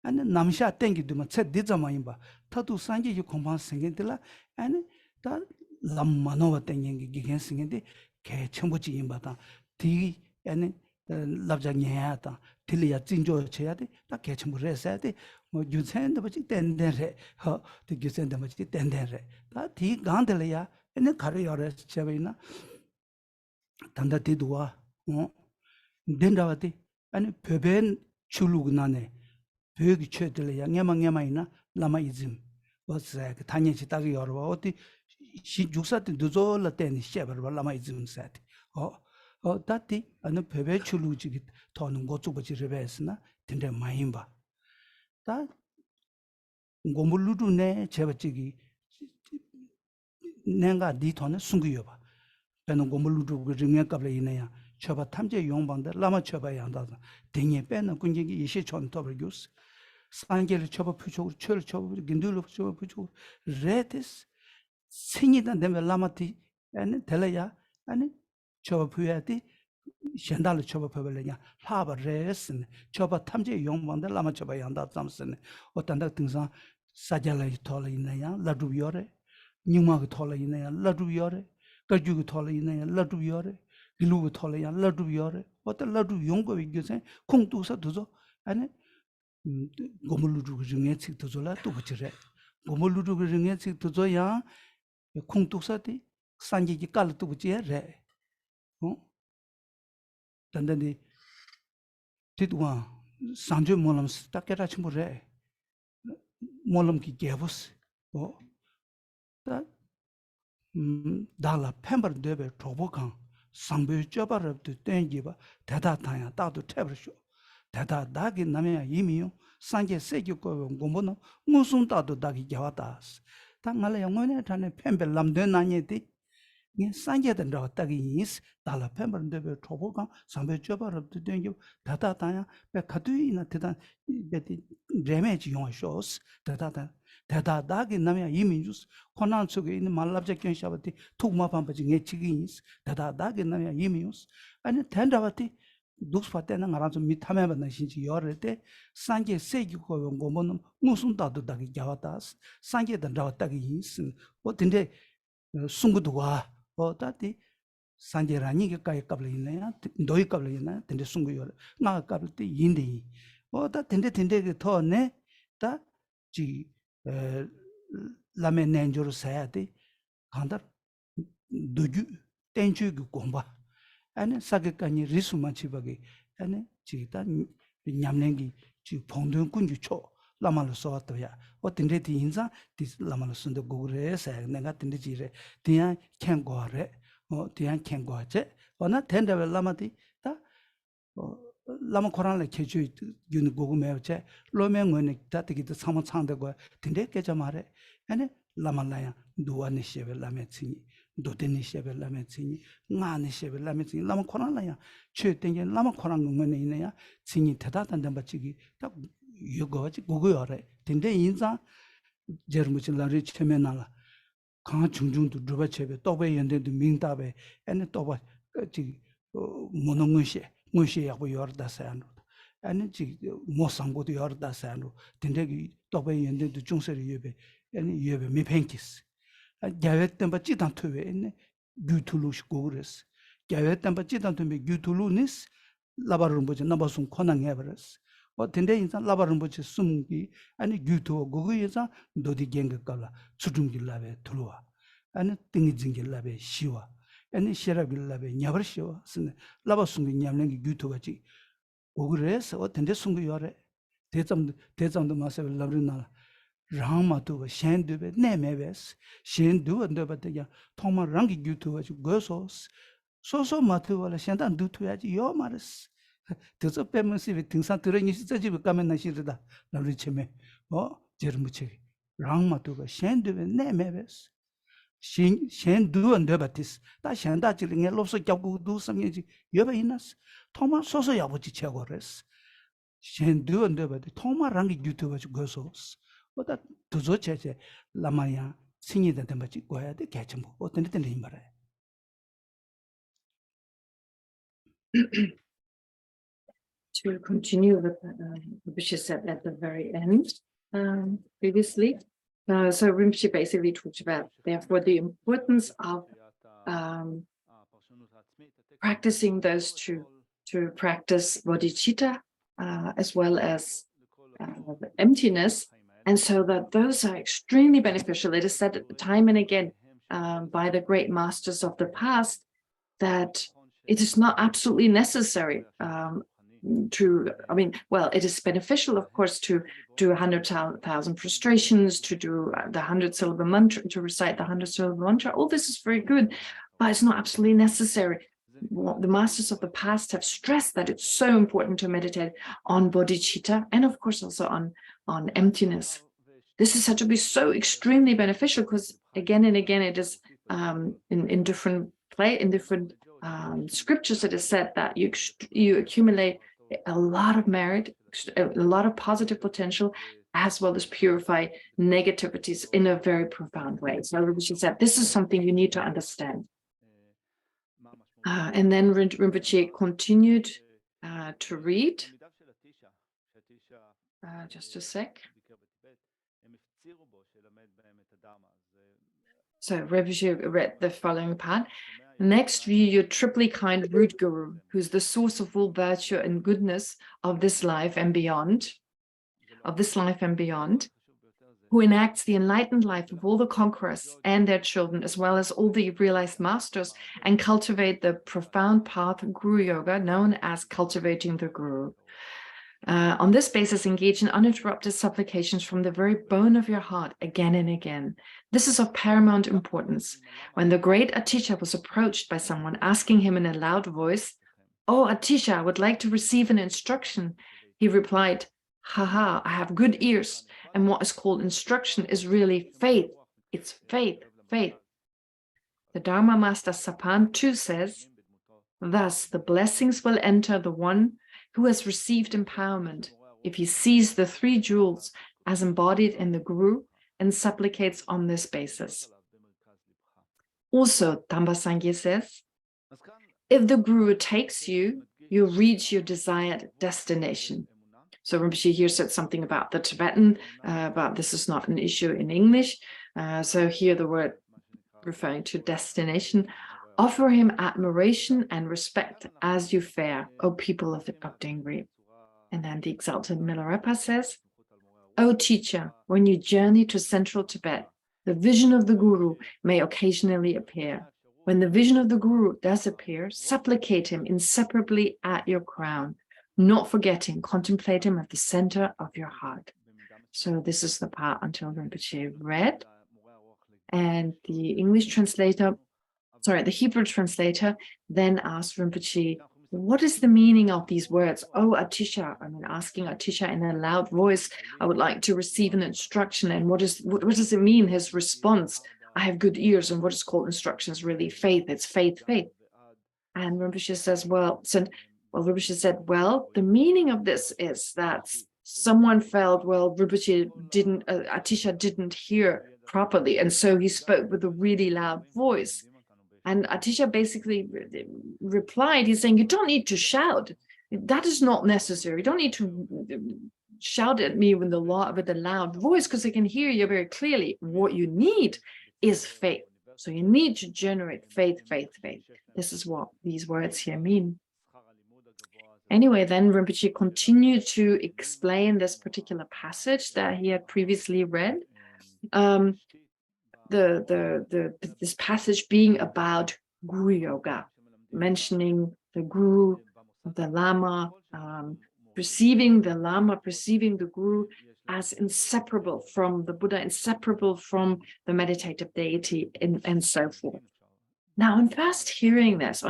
Speaker 2: 아니 남샤 땡기도만 세디자마 임바 타도 산지 공방 승인들라 아니 다 람마노와 땡기 기겐 승인데 개체무지 임바다 디 아니 랍자냐다 딜리야 진조 쳐야돼 딱 개체무를 했어야 돼뭐 유센도 뭐지 땡땡래 디 유센도 뭐지 땡땡래 다디 간들이야 ene kare yore chebina tanda tidwa dendawati ani peben chulugnane begi chedle ya ngema lama izim was tanyechi tagi yorwa oti shi juksati duzol ten sheber lama izim sat dati ani pebe chuluji to는 gochubaji rebesna tinde maimba da ngomuludu네 제버지기 내가 네 돈에 숨겨봐. 배는 고물루도 그중에 갑래 이네야. 쳐봐 탐제 용방데 라마 쳐봐 양다다. 등에 빼는 군직이 이시 전토를 교스. 산계를 쳐봐 표적으로 철 쳐봐 긴들로 쳐봐 표적으로 레디스 생이다 되면 라마티 아니 텔레야 아니 쳐봐 표야디 현달로 쳐봐 표벌냐 하바 레스네 쳐봐 탐제 용방데 라마 쳐봐 양다 잠스네 어떤다 등산 사잘이 토를 이네야 라두비오레 닝마가 토를 이네야 라두비오레 가주고 토를 이네야 라두비오레 길루고 토를 야 라두비오레 어떤 라두 용거 이겨서 콩두서 두서 아니 고물루두 중에 책도절라 또 붙이래 고물루두 중에 책도져야 콩두서디 산지기 깔도 붙이래 단단히 tidwa sanju molam sta kera chimure molam ki gevus ta dala pember debe trobokan sambe jabar de tengiba dada tanya dadu tebrsho dada dagi namya yimiyo sanje seju ko gombono musum dadu dagi jawatas ta ngala yongone tane pember lamde nanyeti 니 산게든 저다기 인스 달라 펜버는데 초보가 상배 줘버럽도 된게 다다다야 배 가두이나 대단 베디 데미지 용쇼스 다다다기 남이야 이민주스 코난 속에 있는 말랍적 견샤버티 툭마밤바지 예치기 인스 다다다기 남이야 이민주스 아니 텐다버티 녹스파테는 나라서 미타메버는 신지 열을 때 산게 세기고 용고는 무슨 다도다기 야와다스 산게든 저다기 인스 어딘데 숭구도와 다디 산제라니 가이 갑을 있네야 너희 갑을 있나 근데 숨고요 나 갑을 때 인데 다 근데 더네 다지 라멘 nenjoro 사야데 간다 두주 땡주고 공바 아니 사게까니 리수마치바게 아니 지다 냠랭기 지 봉동 군주초 라마로 소왔도야 어떤데 인자 디 라마로 순데 고그레서 내가 딘데 지레 디야 캔고레 디야 캔고제 어나 텐데벨 라마디 다 라마 코란레 케주 윤 고구메제 로맹원에 다티기도 사모창되고 딘데 깨자 말해 아니 라마라야 두아니 셰벨 라메치니 도데니 셰벨 라메치니 나니 셰벨 라메치니 라마 코란라야 최땡게 라마 코란 응원에 있네야 진이 대다단데 바치기 딱 요거지 고고요래 근데 인자 제르무실라리 체메나라 강 중중도 두바체베 또베 연데도 민다베 애네 또바 지 모노문시하고 요르다사노 아니 지 모상고도 요르다사노 근데 또베 연데도 중세리 예베 아니 예베 미팽키스 야베템 바치단 토베 애네 규툴루시 고그레스 gyawet tempa chitan tumbe gyutulu nis Lapa Rinpoche namba sum kona ngebaras. O tende insan Lapa Rinpoche sumgi ani gyutu gugu insan dodi genga kala tsutumgi labe tuluwa. Ani tingi zingi labe shiwa. Ani sherabgi labe nyabar shiwa. Sine Lapa sumgi nyamlengi gyutu gachi gugu res o tende sumgi yore. Tezamdo masabe labri nala. Rangma tuwa shen duwe ne mebes. Shen duwa ndoba teya thoma rangi gyutu gachi gosos. 소소 마트와라 현단 두투야지 요 말스 저서 빼면서 등산 들어니 진짜 집에 가면 나 싫다 나를 치매 제르무치 랑마도가 셴드베 네메베스 셴두 언더바티스 다 셴다 지링에 롭서 잡고 두 섬이지 여바 있나스 토마 소소 야부지 최고레스 셴두 언더바티 토마 랑기 유튜브 고소스 보다 두조 체제 라마야 신이된 데마지 고야 돼 개침부 어떤 데 말해
Speaker 1: To continue with Rinpoche said at the very end previously. So Rinpoche basically talked about, therefore, the importance of practicing those to practice bodhicitta as well as emptiness. And so that those are extremely beneficial. It is said time and again by the great masters of the past that it is not absolutely necessary it is beneficial, of course, to do 100,000 prostrations, to do the 100-syllable mantra, to recite the 100-syllable mantra. All this is very good, but it's not absolutely necessary. The masters of the past have stressed that it's so important to meditate on bodhicitta and, of course, also on emptiness. This is said to be so extremely beneficial because, again and again, it is in different scriptures, it is said that you accumulate a lot of merit, a lot of positive potential, as well as purify negativities in a very profound way. So Rinpoche said, this is something you need to understand. And then Rinpoche continued to read. Just a sec. So Rinpoche read the following part. Next, view your triply kind root guru, who's the source of all virtue and goodness of this life and beyond, who enacts the enlightened life of all the conquerors and their children, as well as all the realized masters, and cultivate the profound path of Guru Yoga, known as cultivating the Guru. On this basis, engage in uninterrupted supplications from the very bone of your heart again and again. This is of paramount importance. When the great Atisha was approached by someone asking him in a loud voice, "Oh, Atisha, I would like to receive an instruction," he replied, "Haha, I have good ears, and what is called instruction is really faith. It's faith, faith." The Dharma Master Sapan too says, "Thus the blessings will enter the one who has received empowerment if he sees the three jewels as embodied in the Guru and supplicates on this basis." Also, Tamba Sangye says, if the Guru takes you, you reach your desired destination. So Rinpoche here said something about the Tibetan, but this is not an issue in English. So here the word referring to destination. Offer him admiration and respect as you fare, O people of Dengri. And then the exalted Milarepa says, O teacher, when you journey to central Tibet, the vision of the Guru may occasionally appear. When the vision of the Guru does appear, supplicate him inseparably at your crown, not forgetting, contemplate him at the center of your heart. So this is the part until Rinpoche read. And the English translator, the Hebrew translator then asked Rinpoche, what is the meaning of these words? Oh, Atisha, asking Atisha in a loud voice, I would like to receive an instruction. And what does it mean? His response, I have good ears, and what is called instruction is really faith. It's faith, faith. And Rinpoche says, Rinpoche said, the meaning of this is that someone felt, Atisha didn't hear properly. And so he spoke with a really loud voice. And Atisha basically replied, he's saying, you don't need to shout. That is not necessary. You don't need to shout at me with a loud voice, because I can hear you very clearly. What you need is faith. So you need to generate faith. This is what these words here mean. Anyway, then Rinpoche continued to explain this particular passage that he had previously read. This passage being about Guru Yoga, mentioning the Guru, the Lama, perceiving the Lama, perceiving the Guru as inseparable from the Buddha, inseparable from the meditative deity, and so forth. Now, on first hearing this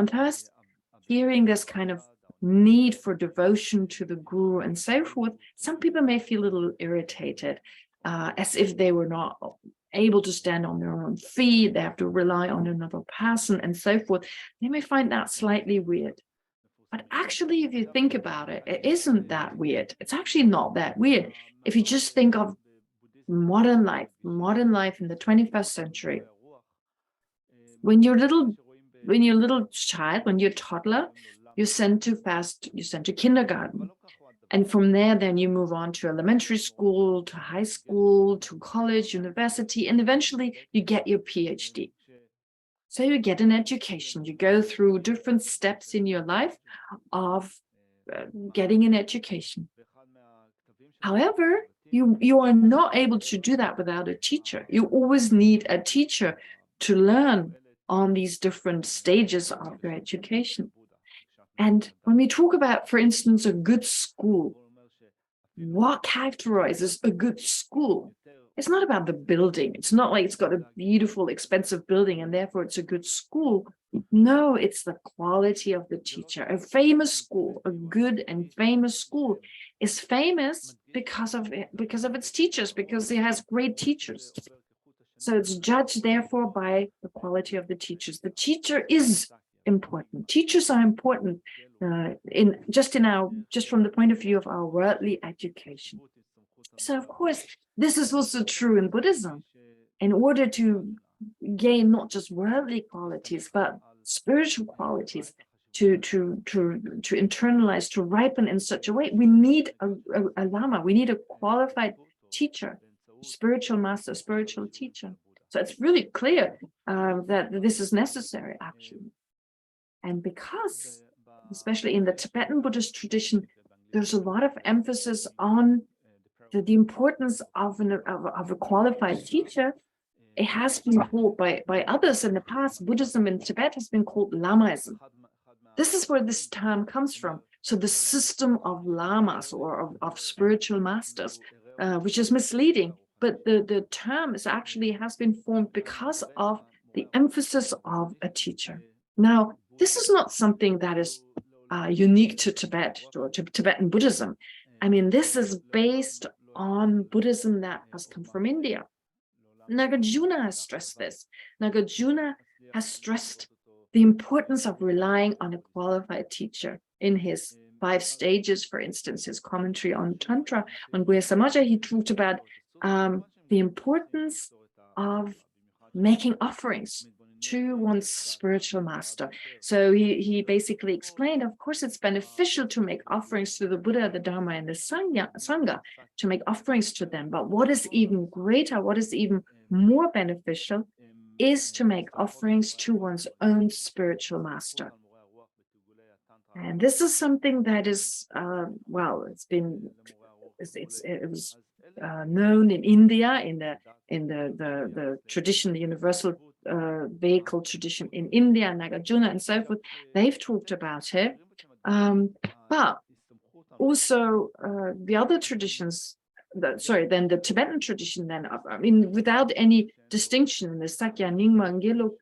Speaker 1: kind of need for devotion to the Guru and so forth, some people may feel a little irritated, as if they were not able to stand on their own feet, they have to rely on another person and so forth. They may find that slightly weird. But actually, if you think about it, it isn't that weird. It's actually not that weird. If you just think of modern life in the 21st century, when you're a little child, when you're a toddler, you're sent to kindergarten. And from there, then you move on to elementary school, to high school, to college, university, and eventually you get your PhD. So you get an education. You go through different steps in your life of getting an education. However, you are not able to do that without a teacher. You always need a teacher to learn on these different stages of your education. And when we talk about, for instance, a good school, what characterizes a good school? It's not about the building. It's not like it's got a beautiful, expensive building and therefore it's a good school. No, it's the quality of the teacher. A famous school, a good and famous school is famous because of its teachers, because it has great teachers. So it's judged, therefore, by the quality of the teachers. The teacher is important. Teachers are important just from the point of view of our worldly education. So, of course, this is also true in Buddhism. In order to gain not just worldly qualities, but spiritual qualities, to internalize, to ripen in such a way, we need a Lama, we need a qualified teacher, spiritual master, spiritual teacher. So it's really clear that this is necessary, actually. And because, especially in the Tibetan Buddhist tradition, there's a lot of emphasis on the importance of a qualified teacher. It has been called by others in the past, Buddhism in Tibet has been called Lamaism. This is where this term comes from. So the system of lamas or of spiritual masters, which is misleading. But the term has been formed because of the emphasis of a teacher. Now, this is not something that is unique to Tibet or to Tibetan Buddhism. I mean, this is based on Buddhism that has come from India. Nagarjuna has stressed this. Nagarjuna has stressed the importance of relying on a qualified teacher in his 5 stages, for instance, his commentary on Tantra, on Guhya Samaja. He talked about the importance of making offerings to one's spiritual master. So he basically explained, of course, it's beneficial to make offerings to the Buddha, the Dharma, and the Sangha, to make offerings to them. But what is even greater, what is even more beneficial, is to make offerings to one's own spiritual master. And this is something that is, it was known in India, in the tradition, the universal vehicle tradition in India, Nagarjuna and so forth. They've talked about it, but also the other traditions. Then the Tibetan tradition. Then I mean, without any distinction, in the Sakya, Nyingma, and Gelug,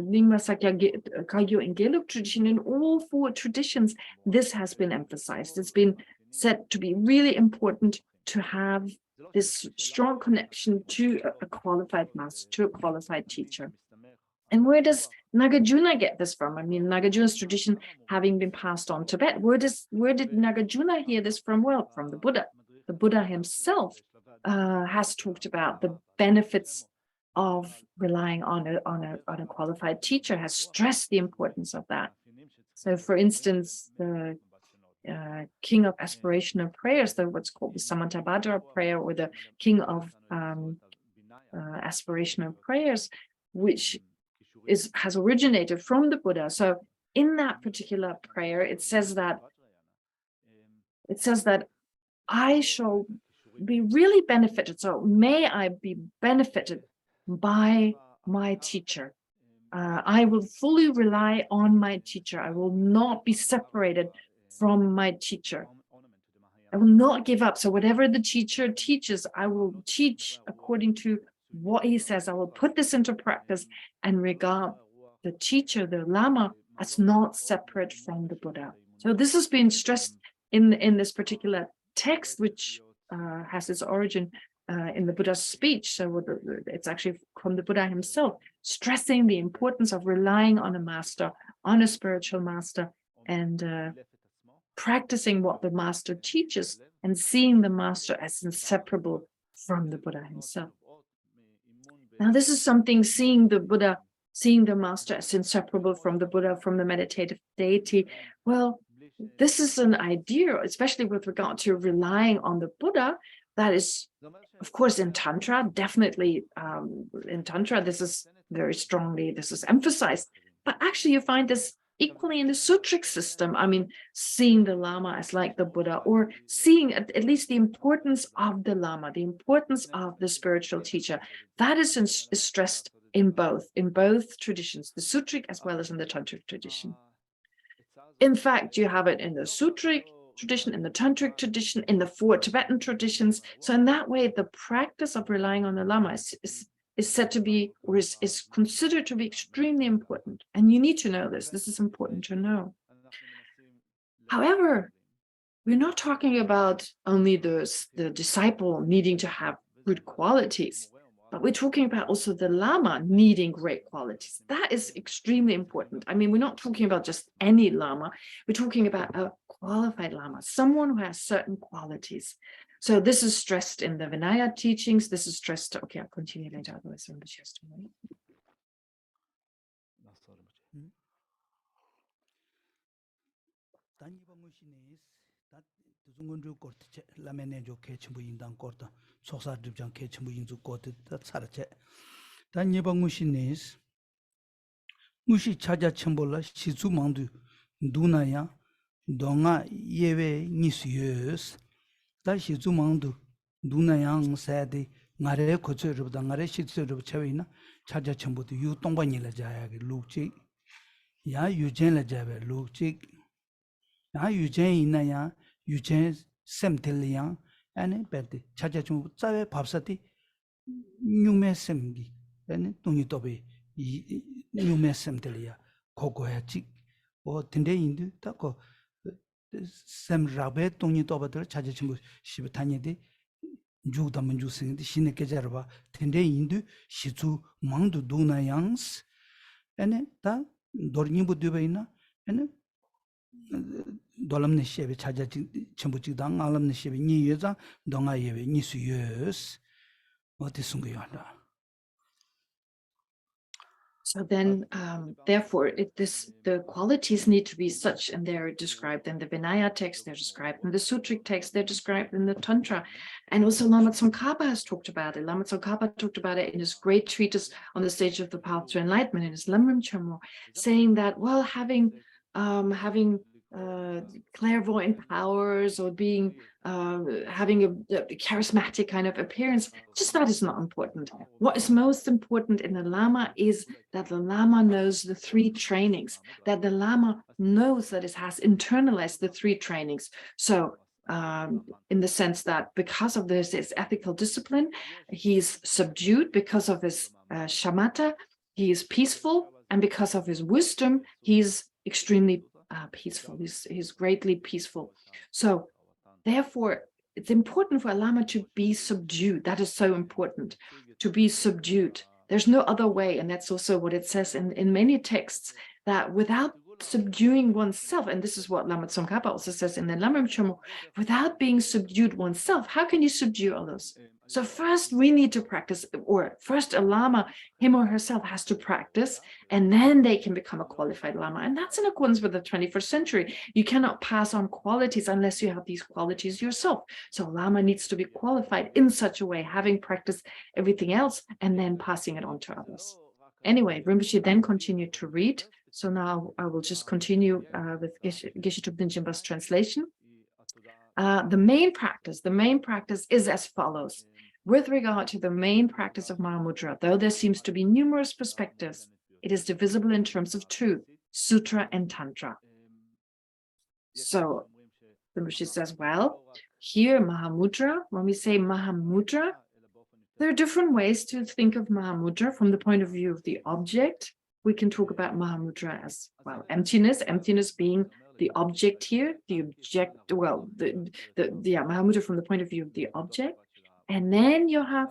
Speaker 1: Nyingma, Sakya, Kagyu, and Gelug tradition, in all 4 traditions, this has been emphasized. It's been said to be really important to have this strong connection to a qualified master, to a qualified teacher. And where does Nagarjuna get this from? I mean, Nagarjuna's tradition having been passed on to Tibet, where did Nagarjuna hear this from? Well, from the Buddha. The Buddha himself has talked about the benefits of relying on a qualified teacher, has stressed the importance of that. So, for instance, the king of aspirational prayers, what's called the Samantabhadra prayer, or the king of aspirational prayers, which has originated from the Buddha. So in that particular prayer, it says that I shall be really benefited. So may I be benefited by my teacher. I will fully rely on my teacher. I will not be separated from my teacher. I will not give up. So whatever the teacher teaches, I will teach according to what he says. I will put this into practice and regard the teacher, the Lama, as not separate from the Buddha. So this has been stressed in this particular text, which has its origin in the Buddha's speech. So it's actually from the Buddha himself, stressing the importance of relying on a master, on a spiritual master, and practicing what the master teaches and seeing the master as inseparable from the Buddha himself. Now, this is something, seeing the Buddha, seeing the master as inseparable from the Buddha, from the meditative deity. Well, this is an idea, especially with regard to relying on the Buddha, that is, of course, in Tantra, definitely in Tantra, this is very strongly, this is emphasized. But actually, you find this equally in the sutric system. I mean, seeing the Lama as like the Buddha, or seeing at least the importance of the Lama, the importance of the spiritual teacher, that is stressed in both traditions, the sutric as well as in the tantric tradition. In fact, you have it in the sutric tradition, in the tantric tradition, in the 4 Tibetan traditions. So in that way, the practice of relying on the Lama is said to be, or is considered to be extremely important. And you need to know this. This is important to know. However, we're not talking about only the disciple needing to have good qualities, but we're talking about also the Lama needing great qualities. That is extremely important. I mean, we're not talking about just any Lama. We're talking about a qualified Lama, someone who has certain qualities. So this is stressed in the Vinaya teachings. This is stressed. Okay, I'll continue later. Otherwise, Rinpoche has to wait.
Speaker 2: 무시 찾아 첨볼라 시주망도 누나야 동아 예외 니스여스 다 시주망도 누나양 사데 나래 고쳐르다 나래 시츠르 차위나 찾아 첨보도 유동반이라 자야게 룩지 야 유젠라 자베 룩지 야 유젠 있나야 유젠 셈텔리양 아니 베데 찾아 좀 짜외 밥사디 뉴메셈기 아니 동이 또베 이 뉴메셈들이야 고고야지 뭐 딘데인도 딱고 샘라베 동이 또바들 찾아친 거 시부타니데 주다면 주생데 신의 계절바 딘데인도 시주 망도 두나양스 에네 다 도르니부 되베이나 에네 돌람네 셰베 찾아친 첨부지당 알람네 셰베 니 여자 동아 예베 니수여스 어디 숨겨야다.
Speaker 1: So then, therefore, the qualities need to be such, and they're described in the Vinaya text, they're described in the Sutric text, they're described in the Tantra. And also Lama Tsongkhapa has talked about it. Lama Tsongkhapa talked about it in his great treatise on the stage of the path to enlightenment, in his Lamrim Chammo, saying that, well, having clairvoyant powers or having a charismatic kind of appearance, just that is not important. What is most important in the Lama is that the Lama knows the 3 trainings, that the Lama knows that it has internalized the 3 trainings. So in the sense that because of his ethical discipline, he's subdued. Because of his shamatha, he is peaceful, and because of his wisdom, he's extremely peaceful. He's greatly peaceful. So therefore, it's important for a Lama to be subdued. That is so important, to be subdued. There's no other way. And that's also what it says in many texts, that without subduing oneself, and this is what Lama Tsongkhapa also says in the Lamrim Chomo, without being subdued oneself, how can you subdue others? So first we need to practice, or first a Lama, him or herself, has to practice, and then they can become a qualified Lama. And that's in accordance with the 21st century. You cannot pass on qualities unless you have these qualities yourself. So Lama needs to be qualified in such a way, having practiced everything else and then passing it on to others. Anyway, Rinpoche then continued to read. So now I will just continue with Geshe Thupten Jinpa's translation. The main practice is as follows. With regard to the main practice of Mahamudra, though there seems to be numerous perspectives, it is divisible in terms of two, Sutra and Tantra. So Rinpoche says, well, here Mahamudra, when we say Mahamudra, there are different ways to think of Mahamudra from the point of view of the object. We can talk about Mahamudra as, well, emptiness being the object here, the object, well, Mahamudra from the point of view of the object. And then you have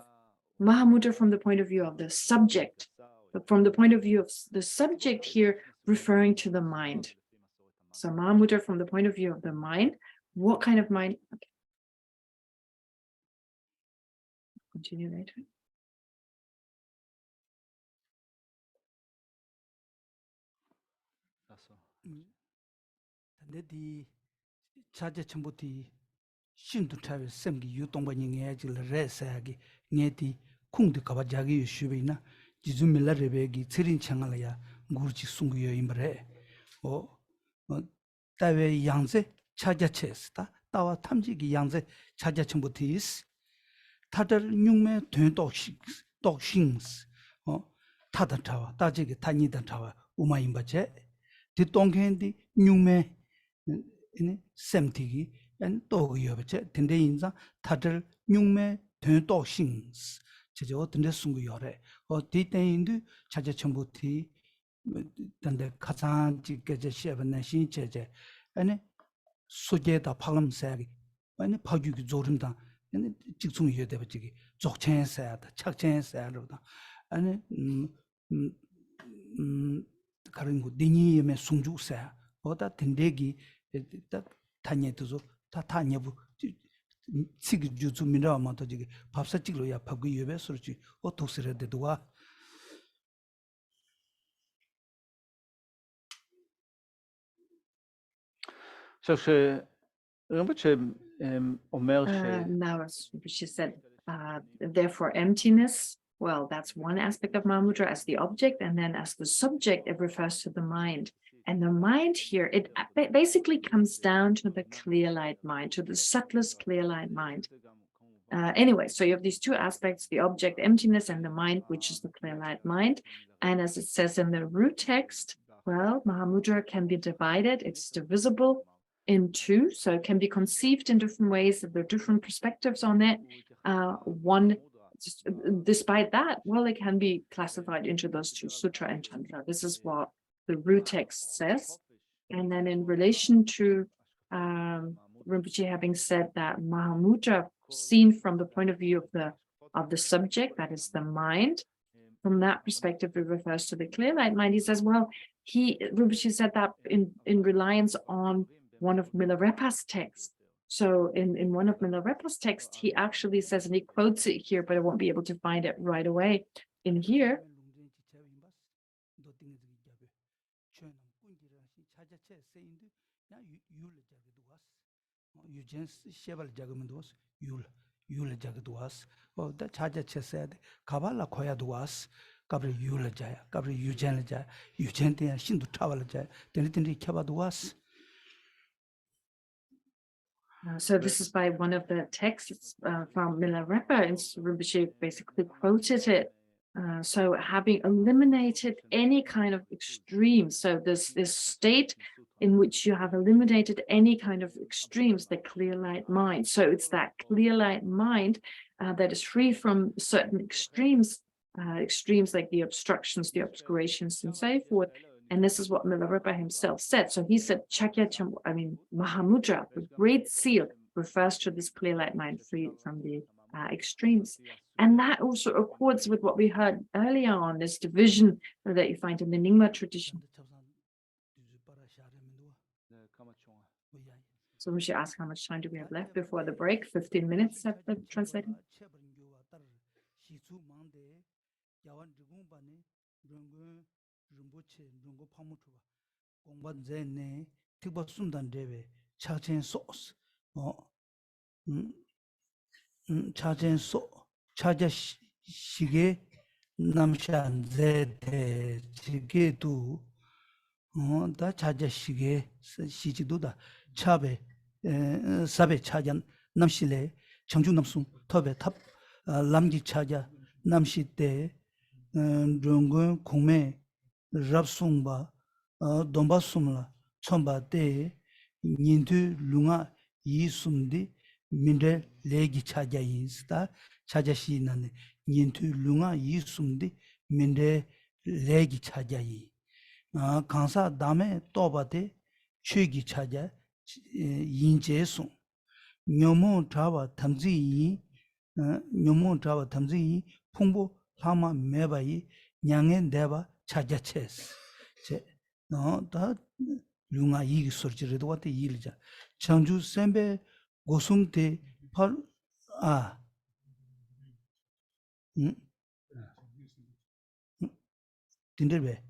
Speaker 1: Mahamudra from the point of view of the subject, but from the point of view of the subject here, referring to the mind. So Mahamudra from the point of view of the mind. What kind of mind? Okay. Continue later.
Speaker 2: Di chaja chambuti shindu travel semgi yutongba nyinge jil resagi ngeti kungdi kabajagi yushubina jizumila rebegi tsirin changala ya ngurchi sungu yo imbre o tawe yangze chaja chesta tawa tamjigi yangze chaja chambuti is tadar nyungme tuen dokshings o tada tawa tajigi tanida tawa uma imbache di tongkendi nyungme semtigi and dog yobache tende inza tadal nyungme tön dog shings chejo tende sungu yore o ditendu chaja chambuti tende kazan ji geje shebna shin cheje ane soje da phalam sagi ane phaju gi zorimda ane jiksung yode bachigi zokchen sa da chakchen sa ro da ane karin gu dini yeme sungju sa oda tendegi 다 타녀도서 다 타녀부 지기 주주 미라마도 지기 밥사 찍로야 밥고 예배 소리지 어떻게래도와
Speaker 3: עכשיו שרמב"צ'ה אומר
Speaker 1: now as she said, therefore emptiness, well, that's one aspect of Mahamudra as the object, and then as the subject, it refers to the mind. And the mind here, it basically comes down to the clear light mind, to the subtlest clear light mind. Anyway, so you have these two aspects, the object emptiness and the mind, which is the clear light mind. And as it says in the root text, well, Mahamudra can be divided, it's divisible in two, so it can be conceived in different ways, there are different perspectives on it. Despite that, well, it can be classified into those two, Sutra and Tantra. This is what the root text says. And then in relation to Rinpoche having said that Mahamudra, seen from the point of view of the subject, that is the mind, from that perspective, it refers to the clear light mind. He says, well, Rinpoche said that in reliance on one of Milarepa's texts. So in one of Milarepa's texts, he actually says, and he quotes it here, but I won't be able to find it right away in here. So this is by one of the texts from Milarepa, and Rinpoche basically quoted it. So having eliminated any kind of extremes, so this state in which you have eliminated any kind of extremes, the clear light mind. So it's that clear light mind that is free from certain extremes, extremes like the obstructions, the obscurations, and so forth. And this is what Milarepa himself said. So he said, Mahamudra, the great seal, refers to this clear light mind free from the extremes. And that also accords with what we heard earlier on, this division that you find in the Nyingma tradition. So we should ask how much time do we have left before the break? 15 minutes, said the translator.
Speaker 2: 차젠 소 차자 시게 남산 제데 지게도 다 차자 시게 시지도다 차베 사베 차잔 남실레 청주 남수 톱에 탑 람기 차자 남시때 중국 공매 랍송바 돈바숨라 첨바때 인두 룽아 이숨디 민데 레기 차자인스다 차자시나네 인투 룽아 이숨디 민데 레기 차자이 강사 다음에 또바데 최기 차자 인제송 녀모 잡아 탐지 녀모 잡아 탐지 풍부 하마 매바이 냥엔 대바 차자체스 다 룽아 이 소리지르도 와테 일자 창주 셈베 고숨테 팔 딘데베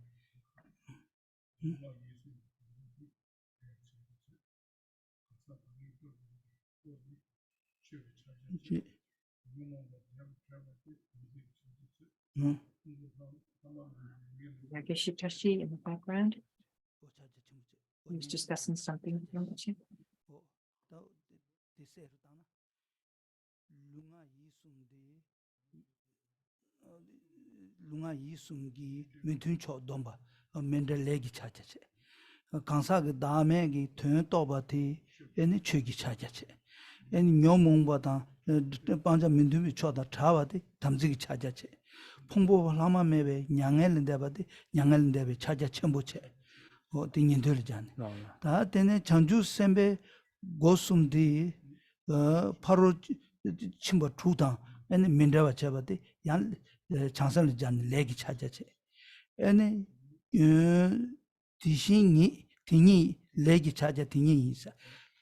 Speaker 1: Yageshitashi in the background. He was discussing something with Rinpoche.
Speaker 2: 룽아 이숨기 민튼초 domba 멘델레기 차자체 강사가 다음에기 돈 또바티 애니 최기 차자체 애니 묘몽보다 반자 민두비 초다 차와디 담지기 차자체 풍보 라마메베 냥엘인데바디 냥엘인데베 차자 첨보체 띵인들잖아 다 때네 장주 셈베 고숨디 바로 침보 투당 애니 민다와 잡아디 양 장선을 잔 레기 차자체 애니 디신이 딩이 레기 차자 딩이 있어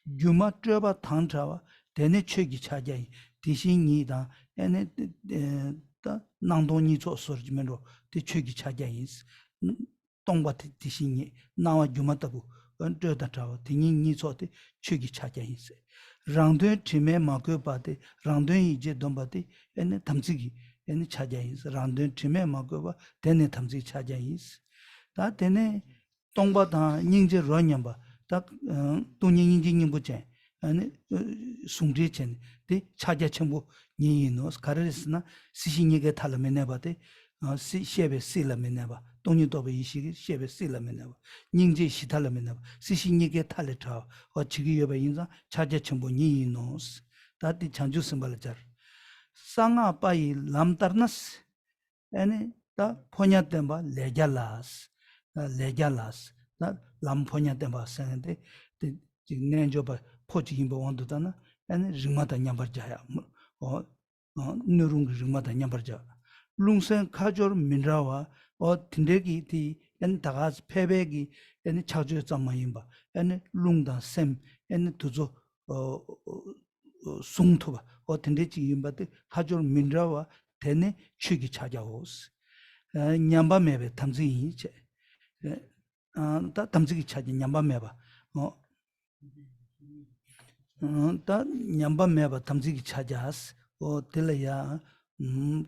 Speaker 2: 유마 트바 탄타와 데네 최기 차자이 디신이다 애니 다 낭동이 조서지면로 디 최기 차자이 동바티 디신이 나와 유마다고 언저다타와 딩이 조티 최기 차자이 랑드 팀에 마고 바데 랑드 이제 dom바데 애니 담지기 애니 차자이스 랑드 팀에 마고 데네 담지 차자이스 다 데네 동바다 닝제 로냠바 다 동닝인징님부제 아니 숭제첸 데 차자 첨부 니노스 카르스나 시신이게 탈메네바데 시셰베 실라메네바 동니도베 이시게 셰베 실라메네바 닝제 시탈라메네바 시신이게 탈레타 지기여베 인자 차자 첨부 니노스 다디 장주 심발자 상아 빠이 람타르나스 아니 다 포냐템바 레잘라스 레잘라스 나 람포냐템바 상데 지내줘바 포지임바 원도다나 아니 링마다 냠바자야 누룽 링마다 냠바자 룽센 카조르 민라와 딘데기 디 엔다가스 페베기 엔 차주 잠마임바 엔 룽다 셈 엔 두조 숭토바 딘데지 임바데 카조르 민라와 데네 취기 찾아오스 냠바메베 탐지이체 다 담지기 차지 냠바메바 다 냠바메바 담지기 차자스 텔레야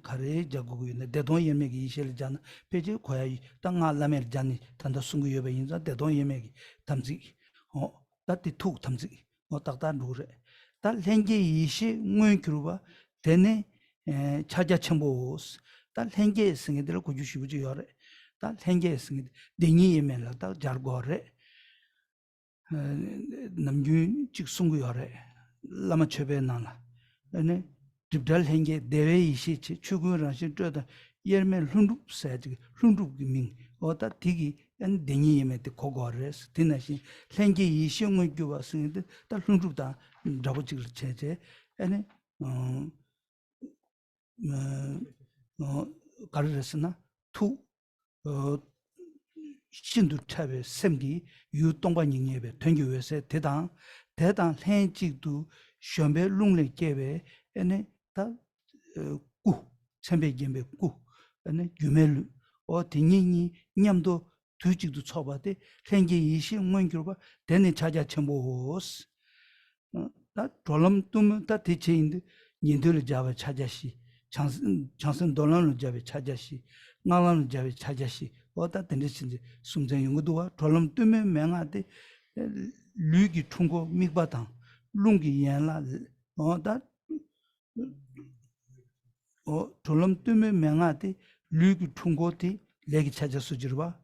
Speaker 2: 카레 자고구네 대동 예메기 이실잖아 페이지 고야이 땅 알라메 잔니 단다 숭구여베 인자 대동 예메기 담지기 다티 툭 담지기 딱다 누레 다 랭게 이시 응외크루바 데네 차자 첨보스 다 랭게 승이들 고주시부지 요래 다 랭게 승이 딩이 예메라 다 잘고래 남주 직송구 요래 라마 쳬베 나나 아니 집달 행게 대외 이시 추구라시 저다 예르메 룬룹 세지 룬룹 민 어다 디기 엔 딩이 예메데 고고레스 디나시 랭게 이시 응외교 승이들 다 룬룹다 잡아지를 체제 아니 가르레스나 투 신두 차베 셈기 유 동반잉예베 던교에서 대당 렌직도 셴베 룽레 게베 에네 다꾸 셈베게베 꾸 에네 유멜 딩잉이 냠도 두직도 쳐봐대 렌기 이시 뭔교바 데네 찾아 첨보스 다 돌람 tum다 대체인데 년들을 잡아 찾아시 장선 돌람을 잡아 찾아시 나라를 잡아 찾아시 어다 된듯이 숨전 연구도와 돌람 뜸에 명하되 류기 통고 미바당 룽기 연라 어다 돌람 뜸에 명하되 류기 통고디 레기 찾아서 지르바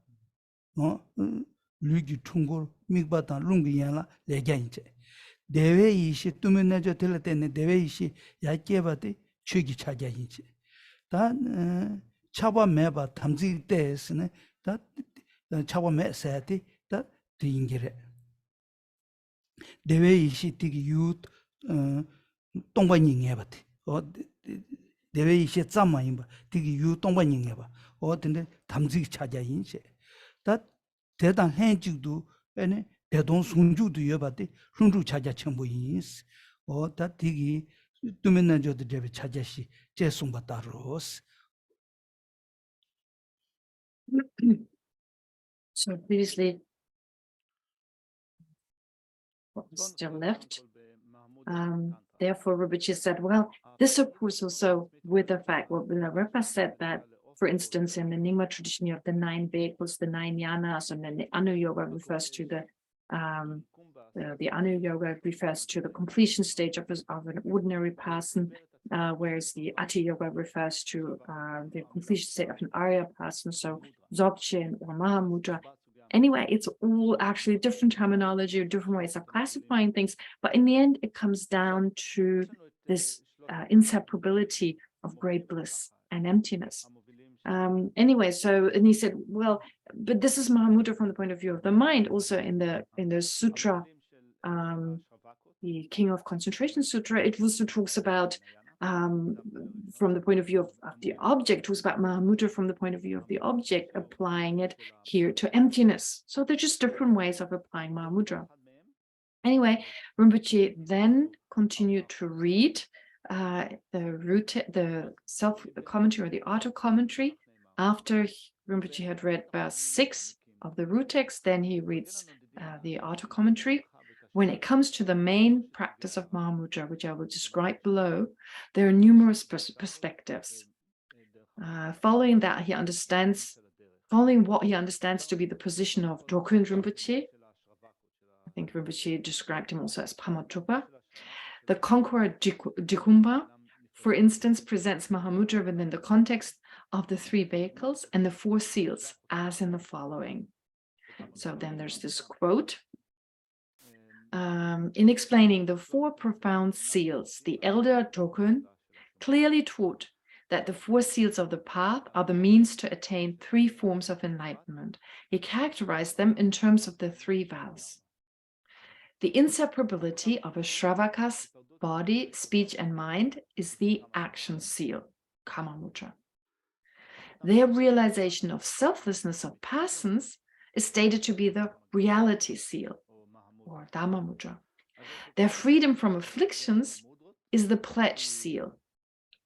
Speaker 2: 류기 통고 미바당 룽기 연라 레게인제 대외 이시 뜨면 내줘 될 때는 대외 이시 약게바데 취기 차자인지 다 차바 매바 탐지 때에서는 다 차바 매사티 다 딩기래 대외 이시 되게 유 동반잉 해바티 대외 이시 잠만인 바 되게 유 동반잉 해바 근데 탐지 차자인지 다 대단 행직도 에네 대동 순주도 여바데 순주 찾아 첨부인스 다 되게 뜨면 저도 제베 찾아시 제송받다로스.
Speaker 1: So previously, what was still left. Therefore, Rinpoche said, well, this supports also with the fact what Rinpoche said that, for instance, in the Nyingma tradition, you have the 9 vehicles, the 9 yanas, and then the Anu Yoga refers to the Anu Yoga refers to the completion stage of an ordinary person, whereas the Ati Yoga refers to the completion state of an Arya person, so Dzogchen or Mahamudra. Anyway, it's all actually different terminology or different ways of classifying things, but in the end, it comes down to this inseparability of great bliss and emptiness. Anyway, and he said, well, but this is Mahamudra from the point of view of the mind. Also in the sutra, the King of Concentration Sutra, it also talks about from the point of view of the object, talks about Mahamudra from the point of view of the object, applying it here to emptiness. So they're just different ways of applying Mahamudra. Anyway, Rinpoche then continued to read the self-commentary or the auto-commentary. After Rinpoche had read verse 6 of the root text, then he reads the auto-commentary. When it comes to the main practice of Mahamudra, which I will describe below, there are numerous perspectives. Following what he understands to be the position of Drokun Rinpoche, I think Rinpoche described him also as Pamatruppa. The conqueror Dikumba, for instance, presents Mahamudra within the context of the 3 vehicles and the 4 seals, as in the following. So then there's this quote. In explaining the 4 profound seals, the elder Drokun clearly taught that the 4 seals of the path are the means to attain 3 forms of enlightenment. He characterized them in terms of the 3 vows. The inseparability of a Shravaka's body, speech, and mind is the action seal, Kamamudra. Their realization of selflessness of persons is stated to be the reality seal, or Dhammamudra. Their freedom from afflictions is the pledge seal,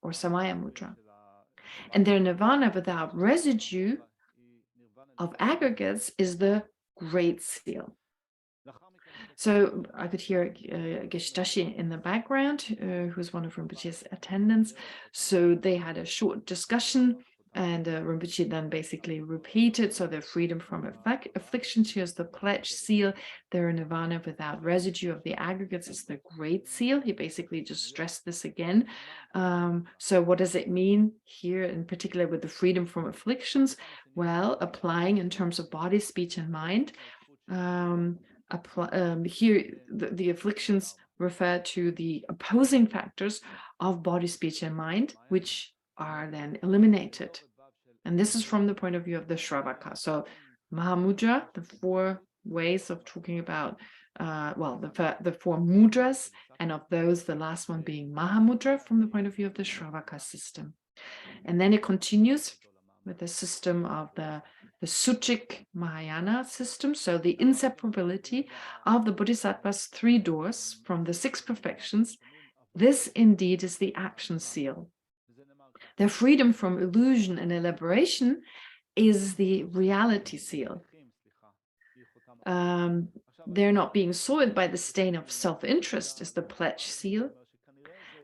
Speaker 1: or Samaya Mudra. And their nirvana without residue of aggregates is the great seal. So I could hear Geshtashi in the background, who's one of Rinpoche's attendants. So they had a short discussion, and Rinpoche then basically repeated. So their freedom from afflictions, here's the pledge seal. Their nirvana without residue of the aggregates is the great seal. He basically just stressed this again. So what does it mean here, in particular with the freedom from afflictions? Well, applying in terms of body, speech, and mind. Here, the afflictions refer to the opposing factors of body, speech, and mind, which are then eliminated. And this is from the point of view of the Shravaka. So Mahamudra, the 4 ways of talking about, the 4 mudras, and of those, the last one being Mahamudra from the point of view of the Shravaka system. And then it continues. with the system of the Suchik Mahayana system. So the inseparability of the Bodhisattva's 3 doors from the 6 perfections, this indeed is the action seal. Their freedom from illusion and elaboration is the reality seal. They're not being soiled by the stain of self-interest is the pledge seal.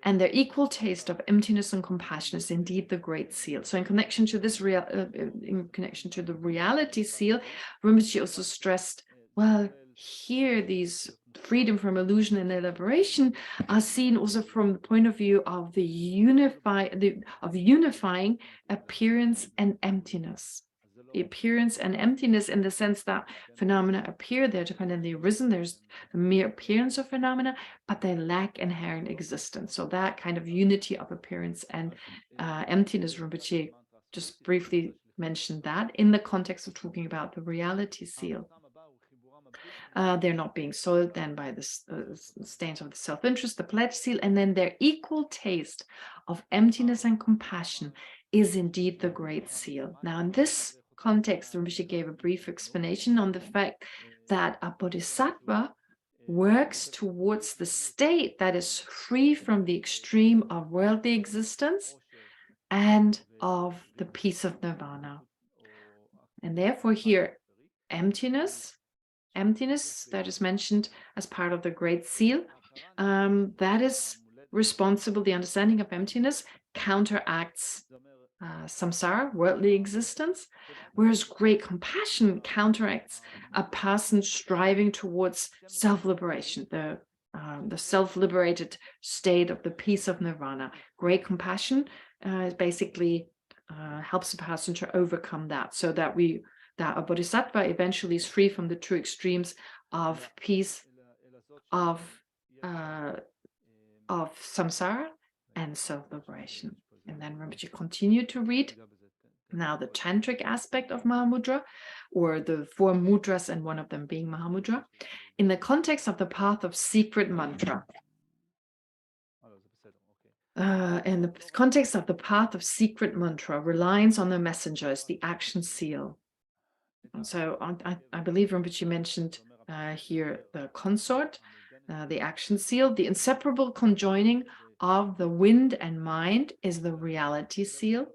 Speaker 1: And their equal taste of emptiness and compassion is indeed the great seal. So in connection to this in connection to the reality seal, Rinpoche also stressed, well, here these freedom from illusion and elaboration are seen also from the point of view of the unifying appearance and emptiness. The appearance and emptiness in the sense that phenomena appear, they're dependently arisen, there's the mere appearance of phenomena, but they lack inherent existence. So that kind of unity of appearance and emptiness, Rinpoche just briefly mentioned that in the context of talking about the reality seal. They're not being soiled then by the stains of the self-interest, the pledge seal, and then their equal taste of emptiness and compassion is indeed the great seal. Now, in this context, Rinpoche gave a brief explanation on the fact that a bodhisattva works towards the state that is free from the extreme of worldly existence and of the peace of nirvana. And therefore here, emptiness that is mentioned as part of the great seal, that is responsible, the understanding of emptiness counteracts samsara, worldly existence, whereas great compassion counteracts a person striving towards self-liberation, the self-liberated state of the peace of nirvana. Great compassion basically helps a person to overcome that, so that a bodhisattva eventually is free from the 2 extremes of peace, of samsara and self-liberation. And then Rinpoche continued to read now the tantric aspect of Mahamudra, or the 4 mudras, and one of them being Mahamudra, in the context of the path of secret mantra. In the context of the path of secret mantra, reliance on the messenger is the action seal. And so I believe Rinpoche mentioned here the consort, the action seal, the inseparable conjoining of the wind and mind is the reality seal.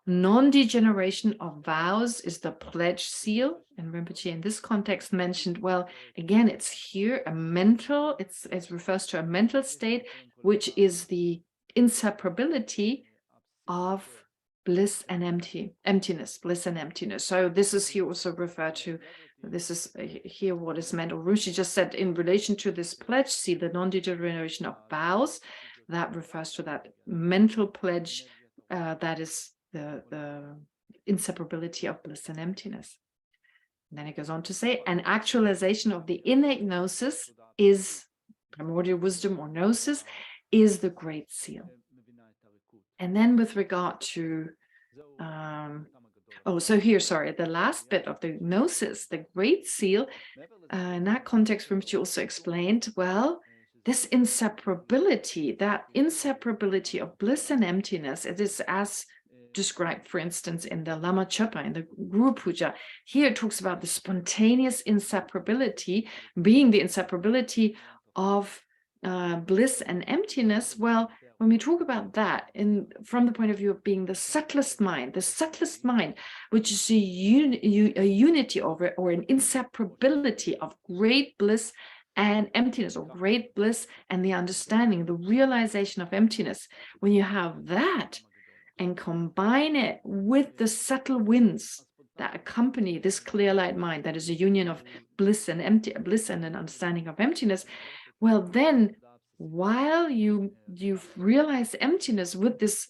Speaker 1: Non-degeneration of vows is the pledge seal. And Rinpoche in this context mentioned, well, again, it's here a mental, it refers to a mental state, which is the inseparability of bliss and emptiness, bliss and emptiness. So this is here also referred to, this is here what is meant, or Rinpoche just said in relation to this pledge seal, the non-degeneration of vows, that refers to that mental pledge that is the inseparability of bliss and emptiness. And then it goes on to say, an actualization of the innate gnosis is primordial wisdom, or gnosis, is the great seal. And then with regard to, so here, sorry, the last bit of the gnosis, the great seal, in that context, Rinpoche also explained, well, this inseparability, that inseparability of bliss and emptiness, it is as described, for instance, in the Lama Chöpa, in the Guru Puja. Here it talks about the spontaneous inseparability, being the inseparability of bliss and emptiness. Well, when we talk about that from the point of view of being the subtlest mind, which is a unity or an inseparability of great bliss and emptiness, or great bliss and the understanding, the realization of emptiness, when you have that and combine it with the subtle winds that accompany this clear light mind, that is a union of bliss and an understanding of emptiness, well, then while you realize emptiness with this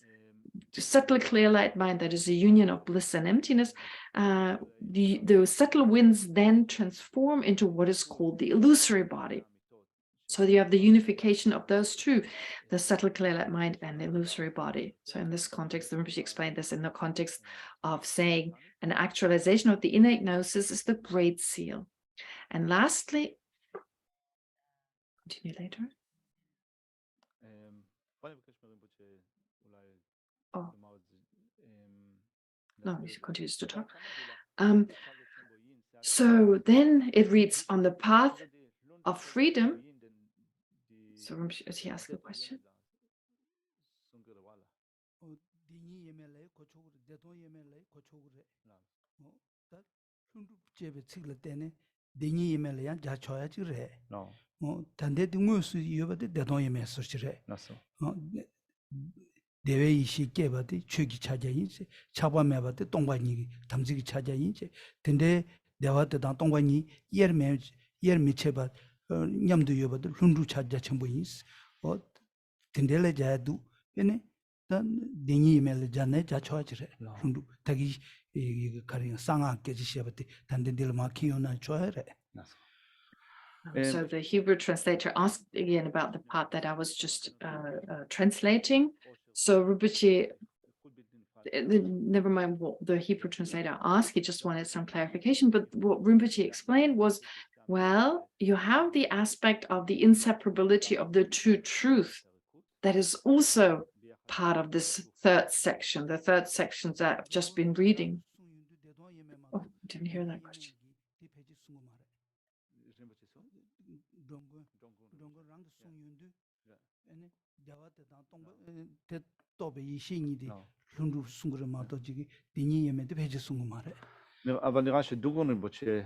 Speaker 1: subtle clear light mind that is a union of bliss and emptiness, the subtle winds then transform into what is called the illusory body. So you have the unification of those 2, the subtle clear light mind and the illusory body. So in this context, the Rinpoche explained this in the context of saying an actualization of the innate gnosis is the great seal. And lastly, continue later. Oh. No, he continues to talk. So then it reads, on the path of freedom. So does he ask a question?
Speaker 3: No. Naso.
Speaker 2: 대외 이시 깨바디 최기 차자인지 차바매바디 동관이 담지기 차자인지 근데 내와도 동관이 예르미체바 냠도 여바도 룬루 차자 첨부인스 근데래 자도 얘네 단 딩이 멜자네 자초아지래 룬루 타기 이 가ring 상아 깨지시바디 단데들 마키요나 초아래.
Speaker 1: So the Hebrew translator asked again about the part that I was just translating. So Rinpoche, never mind what the Hebrew translator asked, he just wanted some clarification. But what Rinpoche explained was, well, you have the aspect of the inseparability of the true truth that is also part of this third section, the third section that I've just been reading. Oh, I didn't hear that question.
Speaker 3: אבל נראה שדוגון rinpoche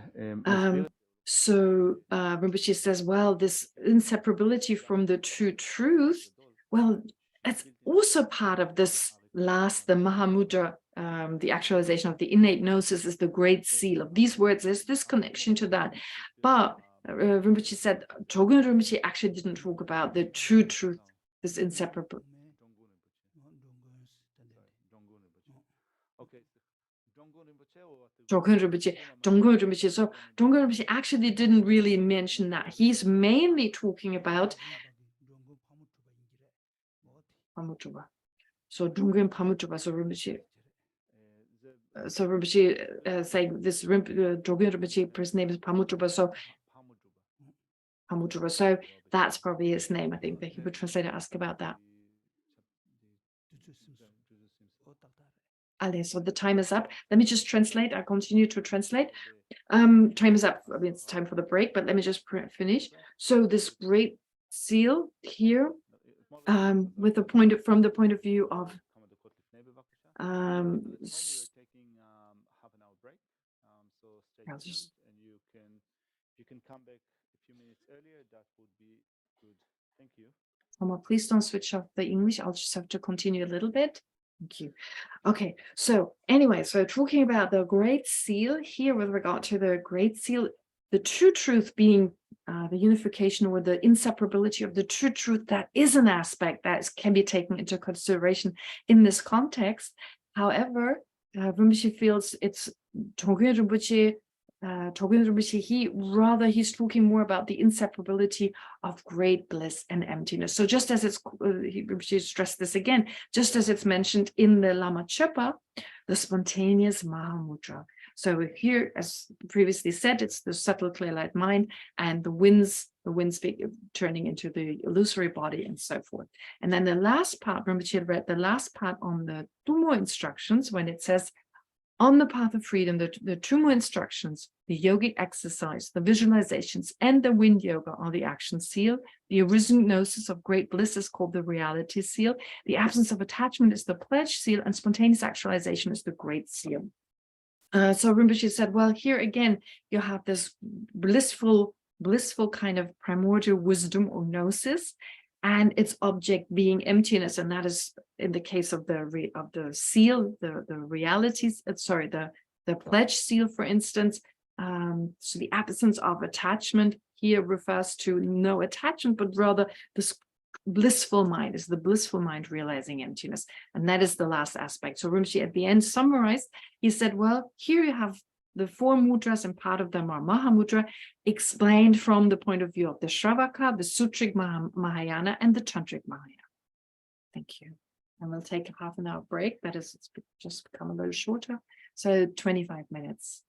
Speaker 1: So Rinpoche says, well, this inseparability from the true truth, well, it's also part of this last, the Mahamudra, the actualization of the innate gnosis is the great seal of these words. There's this connection to that. But Rinpoche said, Dogon Rinpoche actually didn't talk about the true truth, this inseparable. Dogon Rinpoche. So Dogon Rinpoche actually didn't really mention that. He's mainly talking about Pamutuba. So Dogon Pamutuba. So Rinpoche saying this Dogon Rinpoche, his name is Pamutuba. So Pamutuba. So that's probably his name. I think the Hebrew translator asked about that. So the time is up. Let me just translate. I continue to translate. Time is up. I mean, it's time for the break, but let me just finish. So this great seal here, with the from the point of view of
Speaker 3: We're taking half an hour break. So stay tuned, and you can come back a few minutes earlier. That would be good. Thank you.
Speaker 1: Please don't switch off the English. I'll just have to continue a little bit. Thank you. Okay, so anyway, so talking about the Great Seal here with regard to the Great Seal, the true truth being the unification or the inseparability of the true truth, that is an aspect that can be taken into consideration in this context. However, Rinpoche feels it's Dogon Rinpoche, he's talking more about the inseparability of great bliss and emptiness. So just as it's, he stressed this again, just as it's mentioned in the Lama Chepa, the spontaneous Mahamudra. So here, as previously said, it's the subtle clear light mind and the winds turning into the illusory body and so forth. And then the last part, Rinpoche read the last part on the Tumo instructions when it says, on the path of freedom, the Tumo instructions, the yogic exercise, the visualizations, and the wind yoga are the action seal. The arisen gnosis of great bliss is called the reality seal. The absence of attachment is the pledge seal, and spontaneous actualization is the great seal. So Rinpoche said, well, here again, you have this blissful kind of primordial wisdom or gnosis, and its object being emptiness, and that is in the case of the seal, the realities. The pledge seal, for instance. So the absence of attachment here refers to no attachment, but rather this blissful mind is the blissful mind realizing emptiness, and that is the last aspect. So Rinpoche at the end summarized. He said, well, here you have the four mudras, and part of them are Mahamudra, explained from the point of view of the Shravaka, the Sutric Mahayana, and the Tantric Mahayana. Thank you. And we'll take a half an hour break. That is, it's just become a little shorter. So 25 minutes.